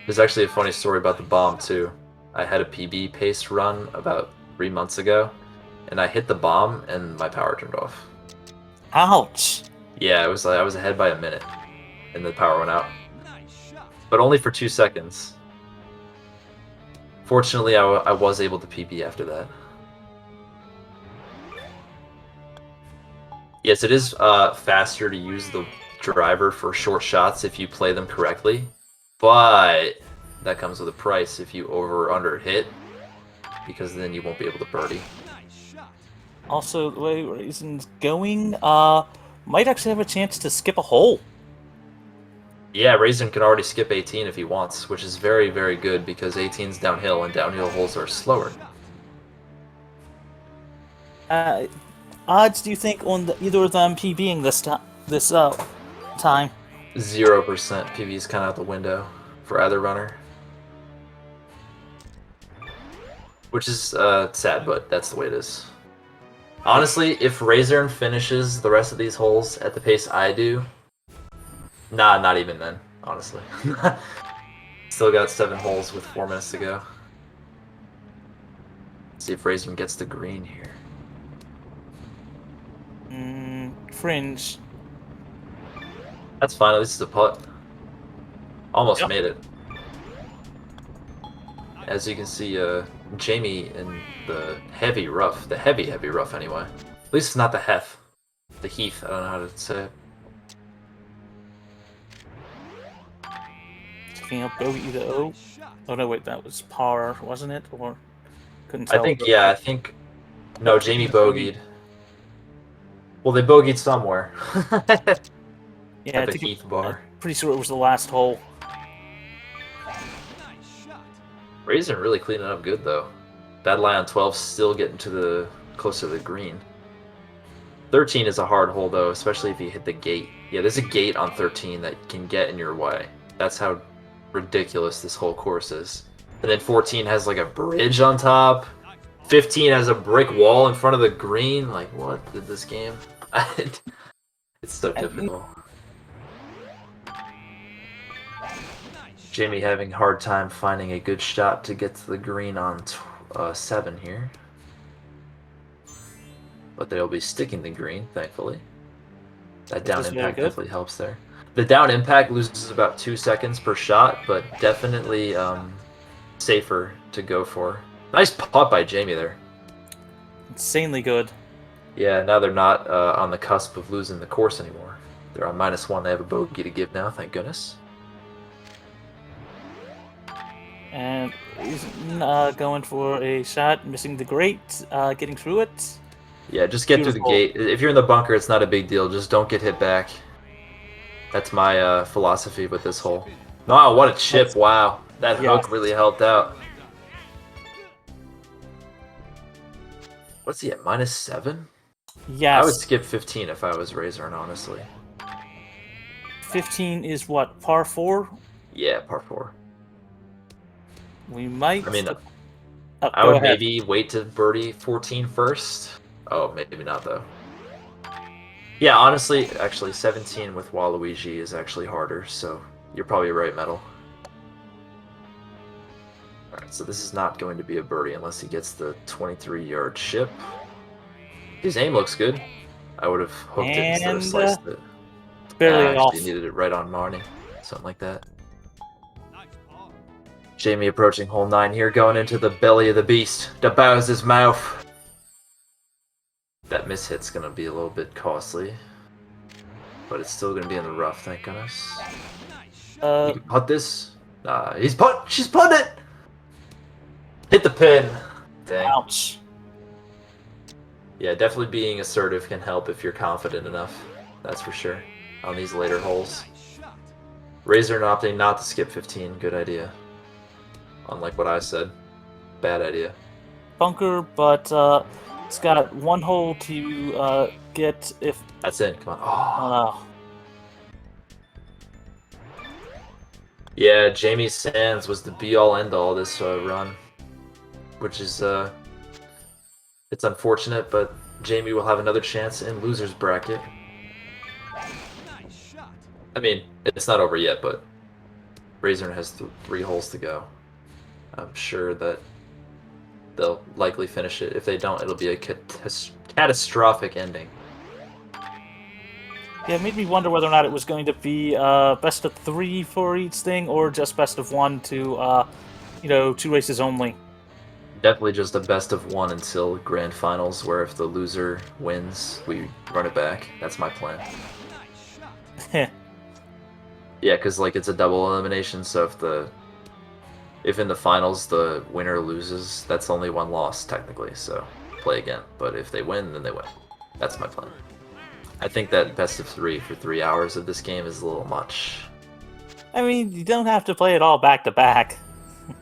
[SPEAKER 1] There's actually a funny story about the bomb too. I had a PB pace run about 3 months ago, and I hit the bomb and my power turned off.
[SPEAKER 2] Ouch.
[SPEAKER 1] Yeah, it was like I was ahead by a minute, and the power went out,
[SPEAKER 3] Nice shot.
[SPEAKER 1] but only for 2 seconds. Fortunately, I was able to PB after that. Yes, it is faster to use the driver for short shots if you play them correctly, but that comes with a price if you over or under hit, because then you won't be able to birdie.
[SPEAKER 3] Nice shot.
[SPEAKER 2] Also, the way Rasern's going, might actually have a chance to skip a hole.
[SPEAKER 1] Yeah, Rasern can already skip 18 if he wants, which is very, very good because 18's downhill and downhill holes are slower.
[SPEAKER 2] Odds do you think on either of them PBing this time?
[SPEAKER 1] 0% PB is kind of out the window for either runner. Which is sad, but that's the way it is. Honestly, if Rasern finishes the rest of these holes at the pace I do, nah, not even then, honestly. Still got 7 holes with 4 minutes to go. See if Rasern gets the green here.
[SPEAKER 2] Fringe.
[SPEAKER 1] That's fine, at least it's a putt. Almost
[SPEAKER 2] Yep.
[SPEAKER 1] made it. As you can see, Jamie in the heavy rough. The heavy rough, anyway. At least it's not the Heth. The Heath, I don't know how to say it.
[SPEAKER 2] Taking up bogey to O.
[SPEAKER 3] Nice shot.
[SPEAKER 2] Oh no, wait, that was par, wasn't it? Or couldn't
[SPEAKER 1] I
[SPEAKER 2] tell.
[SPEAKER 1] think, yeah, I think... No, Jamie bogeyed. Well, they bogeyed somewhere.
[SPEAKER 2] Yeah, I
[SPEAKER 1] At the
[SPEAKER 2] think
[SPEAKER 1] Heath bar.
[SPEAKER 2] pretty sure it was the last hole.
[SPEAKER 3] Nice shot.
[SPEAKER 1] Rasern really cleaning up good, though. Bad lie on 12, still getting to the close to the green. 13 is a hard hole, though, especially if you hit the gate. Yeah, there's a gate on 13 that can get in your way. That's how ridiculous this whole course is. And then 14 has like a bridge on top. 15 has a brick wall in front of the green. Like, what did this game? It's so difficult. Jamie having a hard time finding a good shot to get to the green on 7 here. But they'll be sticking the green, thankfully. That down
[SPEAKER 2] is very
[SPEAKER 1] impact
[SPEAKER 2] good.
[SPEAKER 1] definitely helps there. The down impact loses about 2 seconds per shot, but definitely safer to go for. Nice putt by Jamie there.
[SPEAKER 2] Insanely good.
[SPEAKER 1] Yeah, now they're not on the cusp of losing the course anymore. They're on -1. They have a bogey to give now, thank goodness.
[SPEAKER 2] And he's going for a shot, missing the grate, getting through it.
[SPEAKER 1] Yeah, just get through the
[SPEAKER 2] Beautiful.
[SPEAKER 1] gate. If you're in the bunker, it's not a big deal. Just don't get hit back. That's my philosophy with this hole. Wow, what a chip. Wow. That
[SPEAKER 2] Yes.
[SPEAKER 1] hook really helped out. What's he at, -7?
[SPEAKER 2] Yes.
[SPEAKER 1] I would skip 15 if I was Rasern, honestly.
[SPEAKER 2] 15 is what, par 4?
[SPEAKER 1] Yeah, par 4.
[SPEAKER 2] We might.
[SPEAKER 1] I mean,
[SPEAKER 2] Oh,
[SPEAKER 1] I
[SPEAKER 2] go
[SPEAKER 1] would
[SPEAKER 2] ahead.
[SPEAKER 1] maybe wait to birdie 14 first. Oh, maybe not, though. Yeah, honestly, actually, 17 with Waluigi is actually harder, so you're probably right, Metal. Alright, so this is not going to be a birdie unless he gets the 23-yard chip. His aim looks good. I would have hooked it instead of
[SPEAKER 2] And,
[SPEAKER 1] sliced it.
[SPEAKER 2] Barely off.
[SPEAKER 1] Actually, needed it right on Marnie. Something like that.
[SPEAKER 3] Nice par.
[SPEAKER 1] Jamie approaching hole 9 here, going into the belly of the beast. The Bowser's mouth. That mishit's going to be a little bit costly. But it's still going to be in the rough, thank goodness.
[SPEAKER 3] Nice shot.
[SPEAKER 1] You can putt this. Nah, he's putt. She's putting it. Hit the pin. Dang.
[SPEAKER 2] Ouch.
[SPEAKER 1] Yeah, definitely being assertive can help if you're confident enough. That's for sure. On these later holes.
[SPEAKER 3] Nice shot.
[SPEAKER 1] Rasern opting not to skip 15. Good idea. Unlike what I said. Bad idea.
[SPEAKER 2] Bunker, but it's got one hole to get if.
[SPEAKER 1] That's it. Come on.
[SPEAKER 2] Oh
[SPEAKER 1] Oh. Yeah, Jamie Sands was the be-all, end-all this run. Which is, it's unfortunate, but Jamie will have another chance in loser's bracket.
[SPEAKER 3] Nice shot.
[SPEAKER 1] I mean, it's not over yet, but Rasern has 3 holes to go. I'm sure that they'll likely finish it. If they don't, it'll be a catastrophic ending.
[SPEAKER 2] Yeah, it made me wonder whether or not it was going to be best of 3 for each thing, or just best of 1 to, 2 races only.
[SPEAKER 1] Definitely just a best of 1 until grand finals, where if the loser wins, we run it back. That's my plan.
[SPEAKER 3] Nice shot.
[SPEAKER 1] Yeah, because like it's a double elimination, so if in the finals the winner loses, that's only 1 loss technically. So play again. But if they win, then they win. That's my plan. I think that best of 3 for 3 hours of this game is a little much.
[SPEAKER 2] I mean, you don't have to play it all back to back.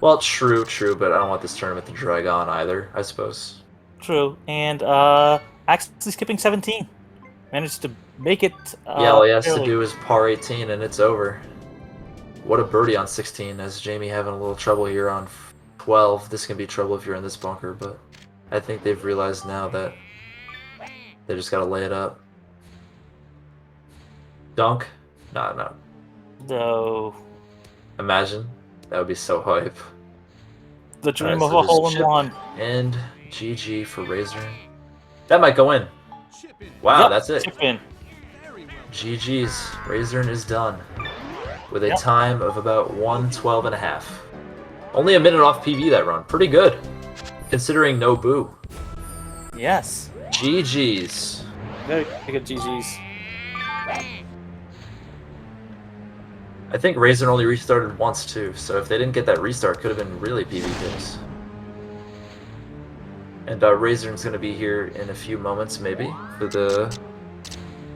[SPEAKER 1] Well, true, but I don't want this tournament to drag on either, I suppose.
[SPEAKER 2] True, and actually skipping 17. Managed to make it.
[SPEAKER 1] Yeah, all he has to
[SPEAKER 2] barely.
[SPEAKER 1] do is par 18 and it's over. What a birdie on 16, as Jamie having a little trouble here on 12. This can be trouble if you're in this bunker, but I think they've realized now that they just gotta lay it up. Dunk? No.
[SPEAKER 2] No.
[SPEAKER 1] Imagine. That would be so hype.
[SPEAKER 2] The dream
[SPEAKER 1] Alright,
[SPEAKER 2] of
[SPEAKER 1] so
[SPEAKER 2] a
[SPEAKER 1] just
[SPEAKER 2] hole in
[SPEAKER 1] chip
[SPEAKER 2] one.
[SPEAKER 1] And GG for Rasern. That might go in.
[SPEAKER 3] Chip in.
[SPEAKER 1] Wow,
[SPEAKER 2] Yep,
[SPEAKER 1] that's it.
[SPEAKER 2] chip in.
[SPEAKER 3] Very well.
[SPEAKER 1] GG's. Rasern is done. With a
[SPEAKER 2] Yep.
[SPEAKER 1] time of about 1:12.5. Only a minute off PB that run. Pretty good. Considering no boo.
[SPEAKER 2] Yes.
[SPEAKER 1] GG's.
[SPEAKER 2] Very good GG's.
[SPEAKER 1] I think Rasern only restarted once too, so if they didn't get that restart, could have been really PB picks. And Rasern's going to be here in a few moments, maybe, for the...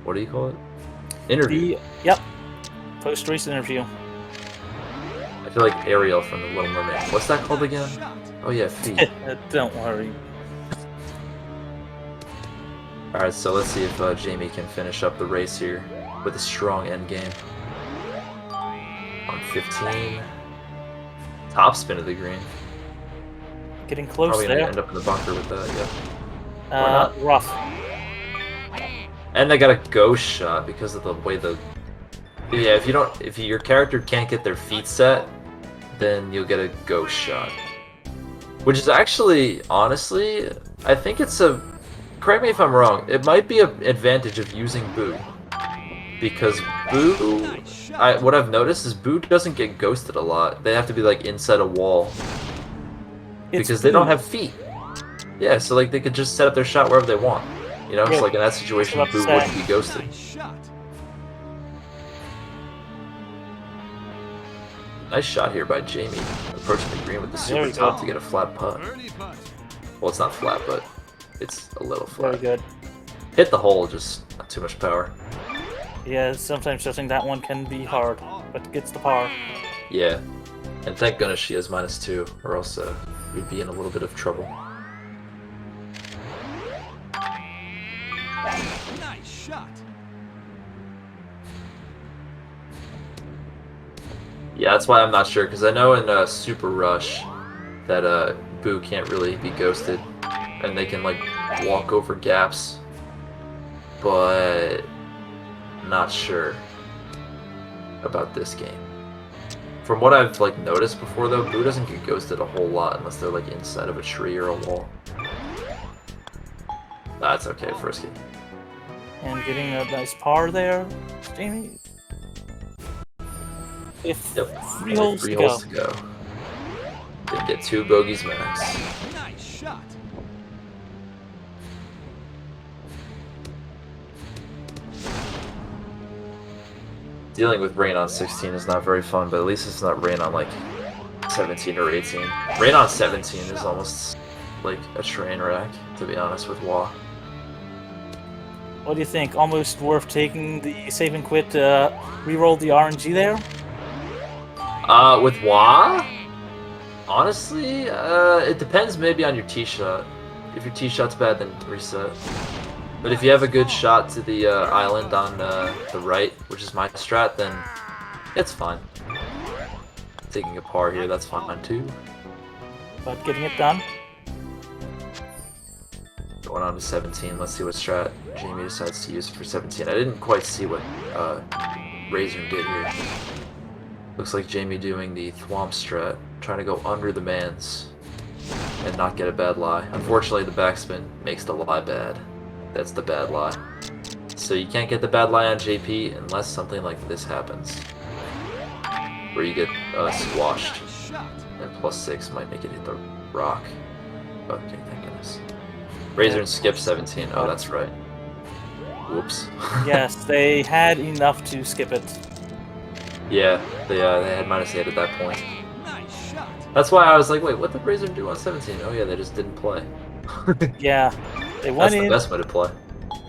[SPEAKER 1] What do you call it? Interview.
[SPEAKER 2] Yep. Post-race interview.
[SPEAKER 1] I feel like Ariel from The Little Mermaid. What's that called again? Oh yeah, feet.
[SPEAKER 2] Don't worry.
[SPEAKER 1] Alright, so let's see if Jamie can finish up the race here with a strong end game. On 15. Top spin of the green.
[SPEAKER 2] Getting close
[SPEAKER 1] Probably gonna
[SPEAKER 2] there.
[SPEAKER 1] end up in the bunker with that, yeah. not?
[SPEAKER 2] Rough.
[SPEAKER 1] And they got a ghost shot because of the way the... Yeah, if your character can't get their feet set, then you'll get a ghost shot. Which is actually, honestly, I think it's a... Correct me if I'm wrong, it might be an advantage of using Boo. Because Boo... what I've noticed is Boo doesn't get ghosted a lot. They have to be like inside a wall. Because they don't have feet. Yeah, so like they could just set up their shot wherever they want. You know,
[SPEAKER 2] Yeah,
[SPEAKER 1] so like in that situation,
[SPEAKER 2] that's
[SPEAKER 1] Boo
[SPEAKER 2] what I'm
[SPEAKER 1] wouldn't be ghosted.
[SPEAKER 3] Nice shot.
[SPEAKER 1] Nice shot here by Jamie, approaching the green with the
[SPEAKER 2] There
[SPEAKER 1] super
[SPEAKER 2] we
[SPEAKER 1] top
[SPEAKER 2] go.
[SPEAKER 1] to get a flat putt.
[SPEAKER 3] Birdie putt.
[SPEAKER 1] Well, it's not flat, but it's a little flat.
[SPEAKER 2] Very good.
[SPEAKER 1] Hit the hole, just not too much power.
[SPEAKER 2] Yeah, sometimes shutting that one can be hard, but gets the par.
[SPEAKER 1] Yeah, and thank goodness she has -2, or else we'd be in a little bit of trouble.
[SPEAKER 3] Nice shot.
[SPEAKER 1] Yeah, that's why I'm not sure, because I know in Super Rush that Boo can't really be ghosted, and they can like walk over gaps, but not sure about this game. From what I've like noticed before though, Boo doesn't get ghosted a whole lot unless they're like inside of a tree or a wall. That's okay, Frisky.
[SPEAKER 2] And getting a nice par there. Jamie. If
[SPEAKER 1] Yep.
[SPEAKER 2] 3 holes
[SPEAKER 1] Three
[SPEAKER 2] to go.
[SPEAKER 1] holes to go. They get 2 bogeys max.
[SPEAKER 3] Nice shot.
[SPEAKER 1] Dealing with rain on 16 is not very fun, but at least it's not rain on like 17 or 18. Rain on 17 is almost like a train wreck, to be honest, with WoW.
[SPEAKER 2] What do you think? Almost worth taking the save and quit, reroll the RNG there?
[SPEAKER 1] With WoW? Honestly, it depends maybe on your tee shot. If your tee shot's bad, then reset. But if you have a good shot to the island on the right, which is my strat, then it's fine. Taking a par here, that's fine too.
[SPEAKER 2] But getting it done.
[SPEAKER 1] Going on to 17, let's see what strat Jamie decides to use for 17. I didn't quite see what Rasern did here. Looks like Jamie doing the Thwomp strat, trying to go under the mans and not get a bad lie. Unfortunately, the backspin makes the lie bad. That's the bad lie. So you can't get the bad lie on JP unless something like this happens, where you get squashed, and +6 might make it hit the rock. Okay, thank goodness. Rasern skipped 17. Oh, that's right. Whoops.
[SPEAKER 2] Yes, they had enough to skip it.
[SPEAKER 1] Yeah, they had -8 at that point. That's why I was like, wait, what did Rasern do on 17? Oh yeah, they just didn't play.
[SPEAKER 2] Yeah, they
[SPEAKER 1] That's
[SPEAKER 2] went
[SPEAKER 1] the
[SPEAKER 2] in.
[SPEAKER 1] best way to play.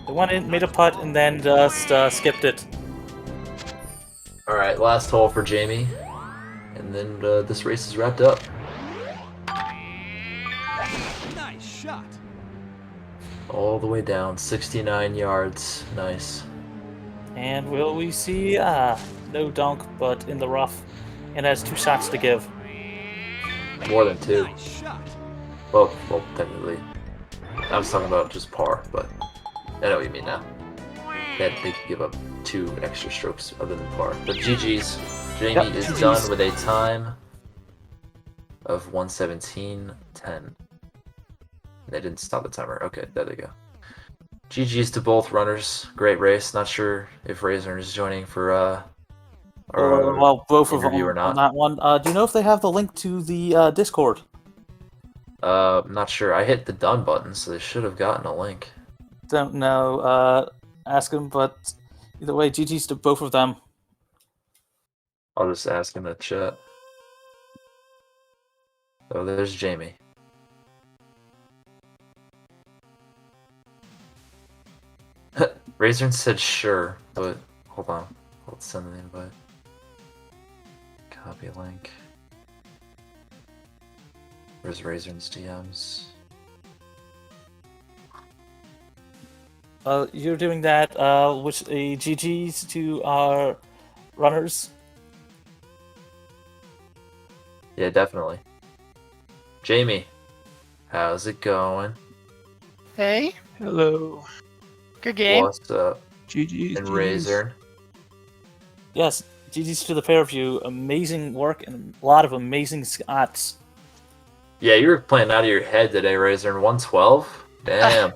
[SPEAKER 2] They went in, made a putt, and then just skipped it.
[SPEAKER 1] All right, last hole for Jamie, and then this race is wrapped up.
[SPEAKER 3] Nice shot.
[SPEAKER 1] All the way down, 69 yards. Nice.
[SPEAKER 2] And will we see? No dunk, but in the rough, and has 2 shots to give.
[SPEAKER 1] More than 2.
[SPEAKER 3] Nice shot.
[SPEAKER 1] Well, technically. I was talking about just par, but I know what you mean now. That they could give up 2 extra strokes other than par. But GG's. Jamie
[SPEAKER 2] Yep,
[SPEAKER 1] is
[SPEAKER 2] GG's.
[SPEAKER 1] done with a time of 1:17:10. They didn't stop the timer. Okay, there they go. GG's to both runners. Great race. Not sure if Rasern is joining for
[SPEAKER 2] Well, both of them
[SPEAKER 1] interview or not.
[SPEAKER 2] on that one. Do you know if they have the link to the Discord?
[SPEAKER 1] Not sure. I hit the done button, so they should have gotten a link.
[SPEAKER 2] Don't know. Ask them, but either way, GG's to both of them.
[SPEAKER 1] I'll just ask in the chat. Oh, there's Jamie. Rasern said sure, but hold on. Let's send the invite. Copy link. Where's Rasern's DMs?
[SPEAKER 2] You're doing that, which a GG's to our runners.
[SPEAKER 1] Yeah, definitely. Jamie, how's it going?
[SPEAKER 4] Hey,
[SPEAKER 5] Hello.
[SPEAKER 4] good game.
[SPEAKER 1] What's up?
[SPEAKER 5] GG's.
[SPEAKER 1] And Rasern.
[SPEAKER 2] Yes, GG's to the pair of you. Amazing work and a lot of amazing shots.
[SPEAKER 1] Yeah, you were playing out of your head today, Rasern. 112? Damn.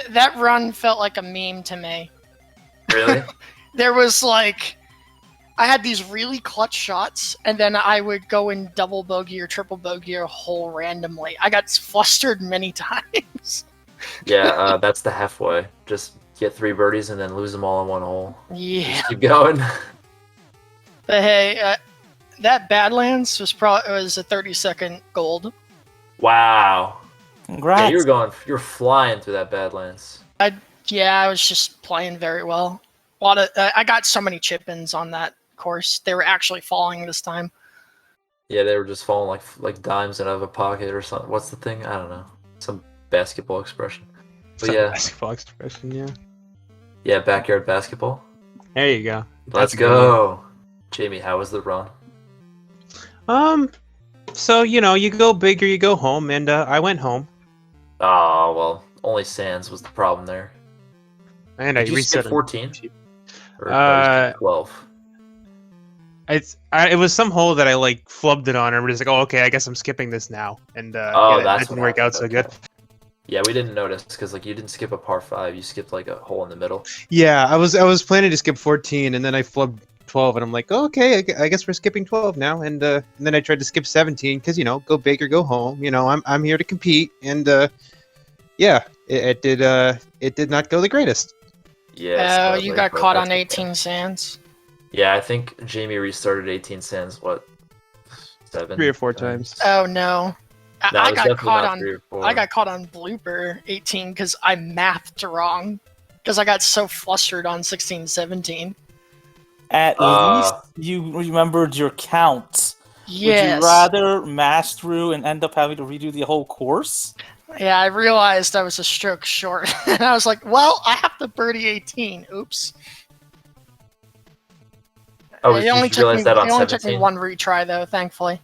[SPEAKER 4] That run felt like a meme to me.
[SPEAKER 1] Really?
[SPEAKER 4] There was like, I had these really clutch shots, and then I would go in double bogey or triple bogey a hole randomly. I got flustered many times.
[SPEAKER 1] Yeah, that's the halfway. Just get 3 birdies and then lose them all in one hole.
[SPEAKER 4] Yeah,
[SPEAKER 1] Just keep going.
[SPEAKER 4] but hey, that Badlands was a 30-second gold.
[SPEAKER 1] Wow.
[SPEAKER 2] Congrats.
[SPEAKER 1] Yeah, you're flying through that Badlands.
[SPEAKER 4] Yeah, I was just playing very well. I got so many chip-ins on that course. They were actually falling this time.
[SPEAKER 1] Yeah, they were just falling like dimes out of a pocket or something. What's the thing? I don't know. Some basketball expression. But
[SPEAKER 5] Some
[SPEAKER 1] yeah,
[SPEAKER 5] basketball expression, yeah.
[SPEAKER 1] yeah, backyard basketball.
[SPEAKER 5] There you go.
[SPEAKER 1] Let's
[SPEAKER 5] That's a good one.
[SPEAKER 1] go. Jamie, how was the run?
[SPEAKER 5] So you go big or you go home, and I went home,
[SPEAKER 1] Oh, well, only Sands was the problem there.
[SPEAKER 5] and
[SPEAKER 1] Did
[SPEAKER 5] I
[SPEAKER 1] you skip
[SPEAKER 5] reset
[SPEAKER 1] 14? Or
[SPEAKER 5] Uh,
[SPEAKER 1] 12?
[SPEAKER 5] it was some hole that I like flubbed it on, and we're just like, oh, okay, I guess I'm skipping this now, and
[SPEAKER 1] Oh,
[SPEAKER 5] yeah, that
[SPEAKER 1] that's
[SPEAKER 5] didn't
[SPEAKER 1] what
[SPEAKER 5] work out so
[SPEAKER 1] happened,
[SPEAKER 5] good.
[SPEAKER 1] okay. Yeah, we didn't notice because like you didn't skip a par 5, you skipped like a hole in the middle.
[SPEAKER 5] Yeah, I was planning to skip 14, and then I flubbed 12, and I'm like, oh, okay, I guess we're skipping 12 now, and then I tried to skip 17 because go big or go home. I'm here to compete, and yeah, it did not go the greatest.
[SPEAKER 1] Yeah.
[SPEAKER 4] Oh, you
[SPEAKER 1] sadly,
[SPEAKER 4] got
[SPEAKER 1] but
[SPEAKER 4] caught
[SPEAKER 1] that's
[SPEAKER 4] on
[SPEAKER 1] okay.
[SPEAKER 4] 18 sands.
[SPEAKER 1] Yeah, I think Jamie restarted 18 Sands, what, 7?
[SPEAKER 5] 3 or 4 times.
[SPEAKER 4] Oh no.
[SPEAKER 1] No, it
[SPEAKER 4] I
[SPEAKER 1] was
[SPEAKER 4] got
[SPEAKER 1] definitely
[SPEAKER 4] caught
[SPEAKER 1] not
[SPEAKER 4] on
[SPEAKER 1] 3 or 4.
[SPEAKER 4] I got caught on blooper 18 because I mathed wrong. Because I got so flustered on 16, 17.
[SPEAKER 2] At least you remembered your counts.
[SPEAKER 4] Yes.
[SPEAKER 2] Would you rather mash through and end up having to redo the whole course?
[SPEAKER 4] Yeah, I realized I was a stroke short. And I was like, well, I have to birdie 18. Oops.
[SPEAKER 1] Oh,
[SPEAKER 4] It
[SPEAKER 1] did
[SPEAKER 4] only
[SPEAKER 1] you
[SPEAKER 4] took
[SPEAKER 1] realize
[SPEAKER 4] me
[SPEAKER 1] that on
[SPEAKER 4] it only took me
[SPEAKER 1] 17?
[SPEAKER 4] one retry though, thankfully.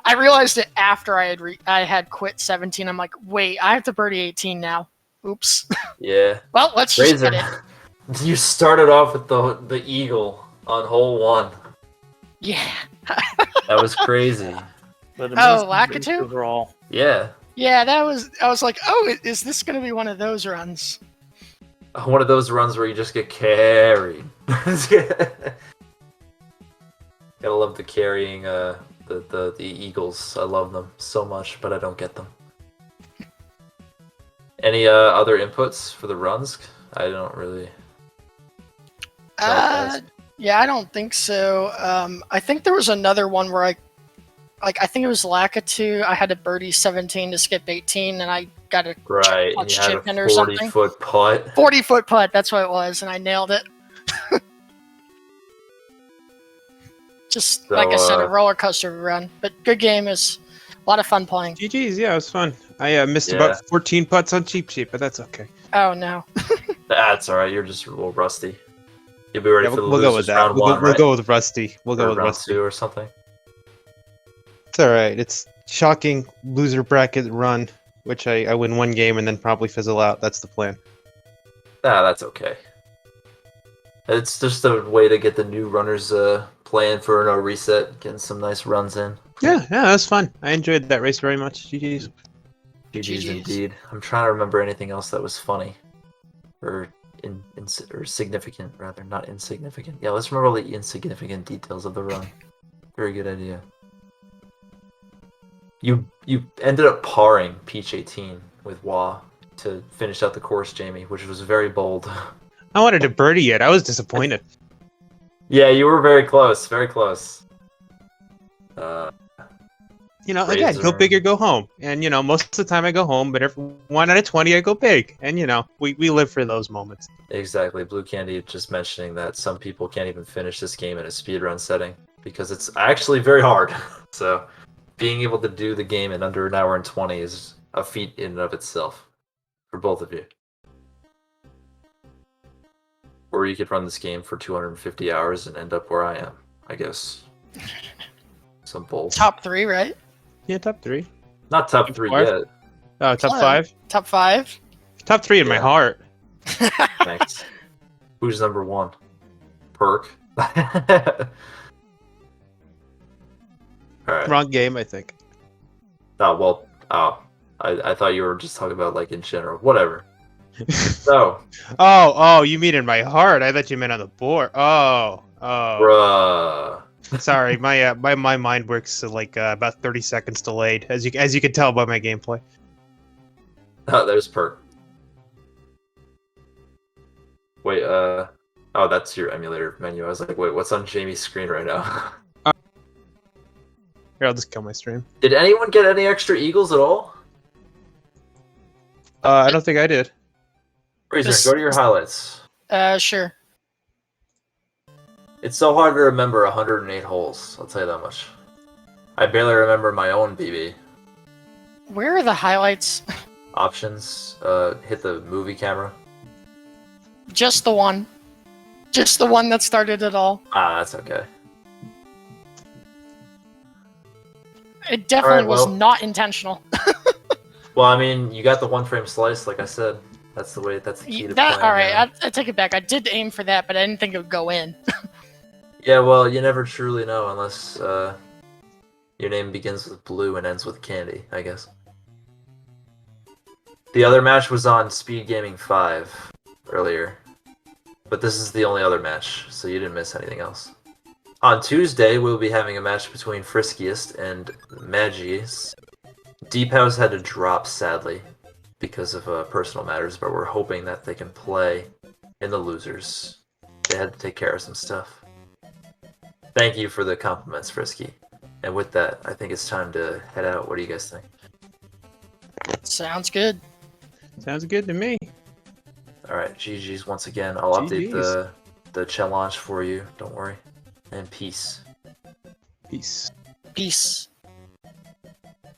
[SPEAKER 4] I realized it after I had quit 17. I'm like, wait, I have to birdie 18 now. Oops.
[SPEAKER 1] Yeah.
[SPEAKER 4] Well, let's just get it.
[SPEAKER 1] Rasern, you started off with the eagle on hole 1.
[SPEAKER 4] Yeah.
[SPEAKER 1] That was crazy.
[SPEAKER 2] But
[SPEAKER 4] Oh,
[SPEAKER 2] amazing
[SPEAKER 4] Lakitu?
[SPEAKER 2] overall.
[SPEAKER 1] Yeah.
[SPEAKER 4] Yeah, I was like, oh, is this going to be one of those runs?
[SPEAKER 1] One of those runs where you just get carried. Gotta love the carrying the eagles. I love them so much, but I don't get them. Any other inputs for the runs? I don't really.
[SPEAKER 4] Yeah, I don't think so. I think there was another one where I think it was Lakitu. I had to birdie 17 to skip 18, and I got a
[SPEAKER 1] Right, and you had
[SPEAKER 4] chip in
[SPEAKER 1] a
[SPEAKER 4] or something.
[SPEAKER 1] 40-foot putt.
[SPEAKER 4] 40-foot putt, that's what it was, and I nailed it. Just
[SPEAKER 1] So,
[SPEAKER 4] like I said, a roller coaster run, but good game. Is a lot of fun playing.
[SPEAKER 5] GG's, yeah, it was fun. I missed
[SPEAKER 1] Yeah.
[SPEAKER 5] about 14 putts on cheap sheet, but that's okay.
[SPEAKER 4] Oh no.
[SPEAKER 1] That's all right. You're just a little rusty. You'll be ready
[SPEAKER 5] Yeah,
[SPEAKER 1] for the
[SPEAKER 5] we'll go with
[SPEAKER 1] losers
[SPEAKER 5] that.
[SPEAKER 1] round
[SPEAKER 5] We'll
[SPEAKER 1] 1,
[SPEAKER 5] go, we'll
[SPEAKER 1] right?
[SPEAKER 5] go with Rusty. We'll go
[SPEAKER 1] Or
[SPEAKER 5] with
[SPEAKER 1] round
[SPEAKER 5] Rusty.
[SPEAKER 1] 2 or something.
[SPEAKER 5] It's all right. It's shocking loser bracket run, which I win one game and then probably fizzle out. That's the plan.
[SPEAKER 1] That's okay. It's just a way to get the new runners playing for no reset, getting some nice runs in.
[SPEAKER 5] Yeah, that was fun. I enjoyed that race very much. GG's.
[SPEAKER 1] GG's indeed. I'm trying to remember anything else that was funny. Or or significant, rather. Not insignificant. Yeah, let's remember all the insignificant details of the run. Very good idea. You ended up parring Peach 18 with Wah to finish out the course, Jamie, which was very bold.
[SPEAKER 5] I wanted to birdie it. I was disappointed.
[SPEAKER 1] Yeah, you were very close. Very close.
[SPEAKER 5] Again, go big or go home. And, most of the time I go home, but every 1 out of 20 I go big. And, we live for those moments.
[SPEAKER 1] Exactly. Blue Candy just mentioning that some people can't even finish this game in a speedrun setting because it's actually very hard. So being able to do the game in under 1 hour and 20 is a feat in and of itself for both of you. Or you could run this game for 250 hours and end up where I am, I guess. Some bold.
[SPEAKER 4] Top 3, right?
[SPEAKER 5] Yeah, top 3.
[SPEAKER 1] Not top 3
[SPEAKER 5] 4?
[SPEAKER 1] yet.
[SPEAKER 5] Oh, top
[SPEAKER 4] Fun.
[SPEAKER 5] 5?
[SPEAKER 4] Top 5.
[SPEAKER 5] Top 3 in my
[SPEAKER 1] Yeah.
[SPEAKER 5] heart.
[SPEAKER 1] Thanks. Who's number 1? Perk. Alright.
[SPEAKER 5] Wrong game, I think.
[SPEAKER 1] Oh, well, I thought you were just talking about, like, in general. Whatever. So,
[SPEAKER 5] Oh, you mean in my heart? I thought you meant on the board. Oh.
[SPEAKER 1] bruh.
[SPEAKER 5] Sorry, my mind works like about 30 seconds delayed, as you can tell by my gameplay.
[SPEAKER 1] Oh, there's Perk. Wait, oh, that's your emulator menu. I was like, wait, what's on Jamie's screen right now?
[SPEAKER 5] Here, I'll just kill my stream.
[SPEAKER 1] Did anyone get any extra eagles at all?
[SPEAKER 5] I don't think I did.
[SPEAKER 1] Rasern, go to your highlights.
[SPEAKER 4] Sure.
[SPEAKER 1] It's so hard to remember 108 holes, I'll tell you that much. I barely remember my own BB.
[SPEAKER 4] Where are the highlights?
[SPEAKER 1] Options, hit the movie camera.
[SPEAKER 4] Just the one. Just the one that started it all.
[SPEAKER 1] Ah, that's okay.
[SPEAKER 4] It definitely
[SPEAKER 1] Alright,
[SPEAKER 4] was
[SPEAKER 1] well-
[SPEAKER 4] not intentional.
[SPEAKER 1] Well, I mean, you got the one frame slice, like I said. That's the way, that's the key to
[SPEAKER 4] That
[SPEAKER 1] playing.
[SPEAKER 4] alright, I take it back. I did aim for that, but I didn't think it would go in.
[SPEAKER 1] Yeah, well, you never truly know unless your name begins with blue and ends with candy, I guess. The other match was on SpeedGaming 5 earlier, but this is the only other match, so you didn't miss anything else. On Tuesday, we'll be having a match between Friskiest and Magis. Deep House had to drop, sadly, because of personal matters, but we're hoping that they can play in the losers. They had to take care of some stuff. Thank you for the compliments, Frisky. And with that, I think it's time to head out. What do you guys think?
[SPEAKER 4] Sounds good.
[SPEAKER 5] Sounds good to me.
[SPEAKER 1] Alright, GG's once again. I'll update
[SPEAKER 5] GG's.
[SPEAKER 1] the challenge for you. Don't worry. And peace.
[SPEAKER 5] Peace.
[SPEAKER 4] Peace.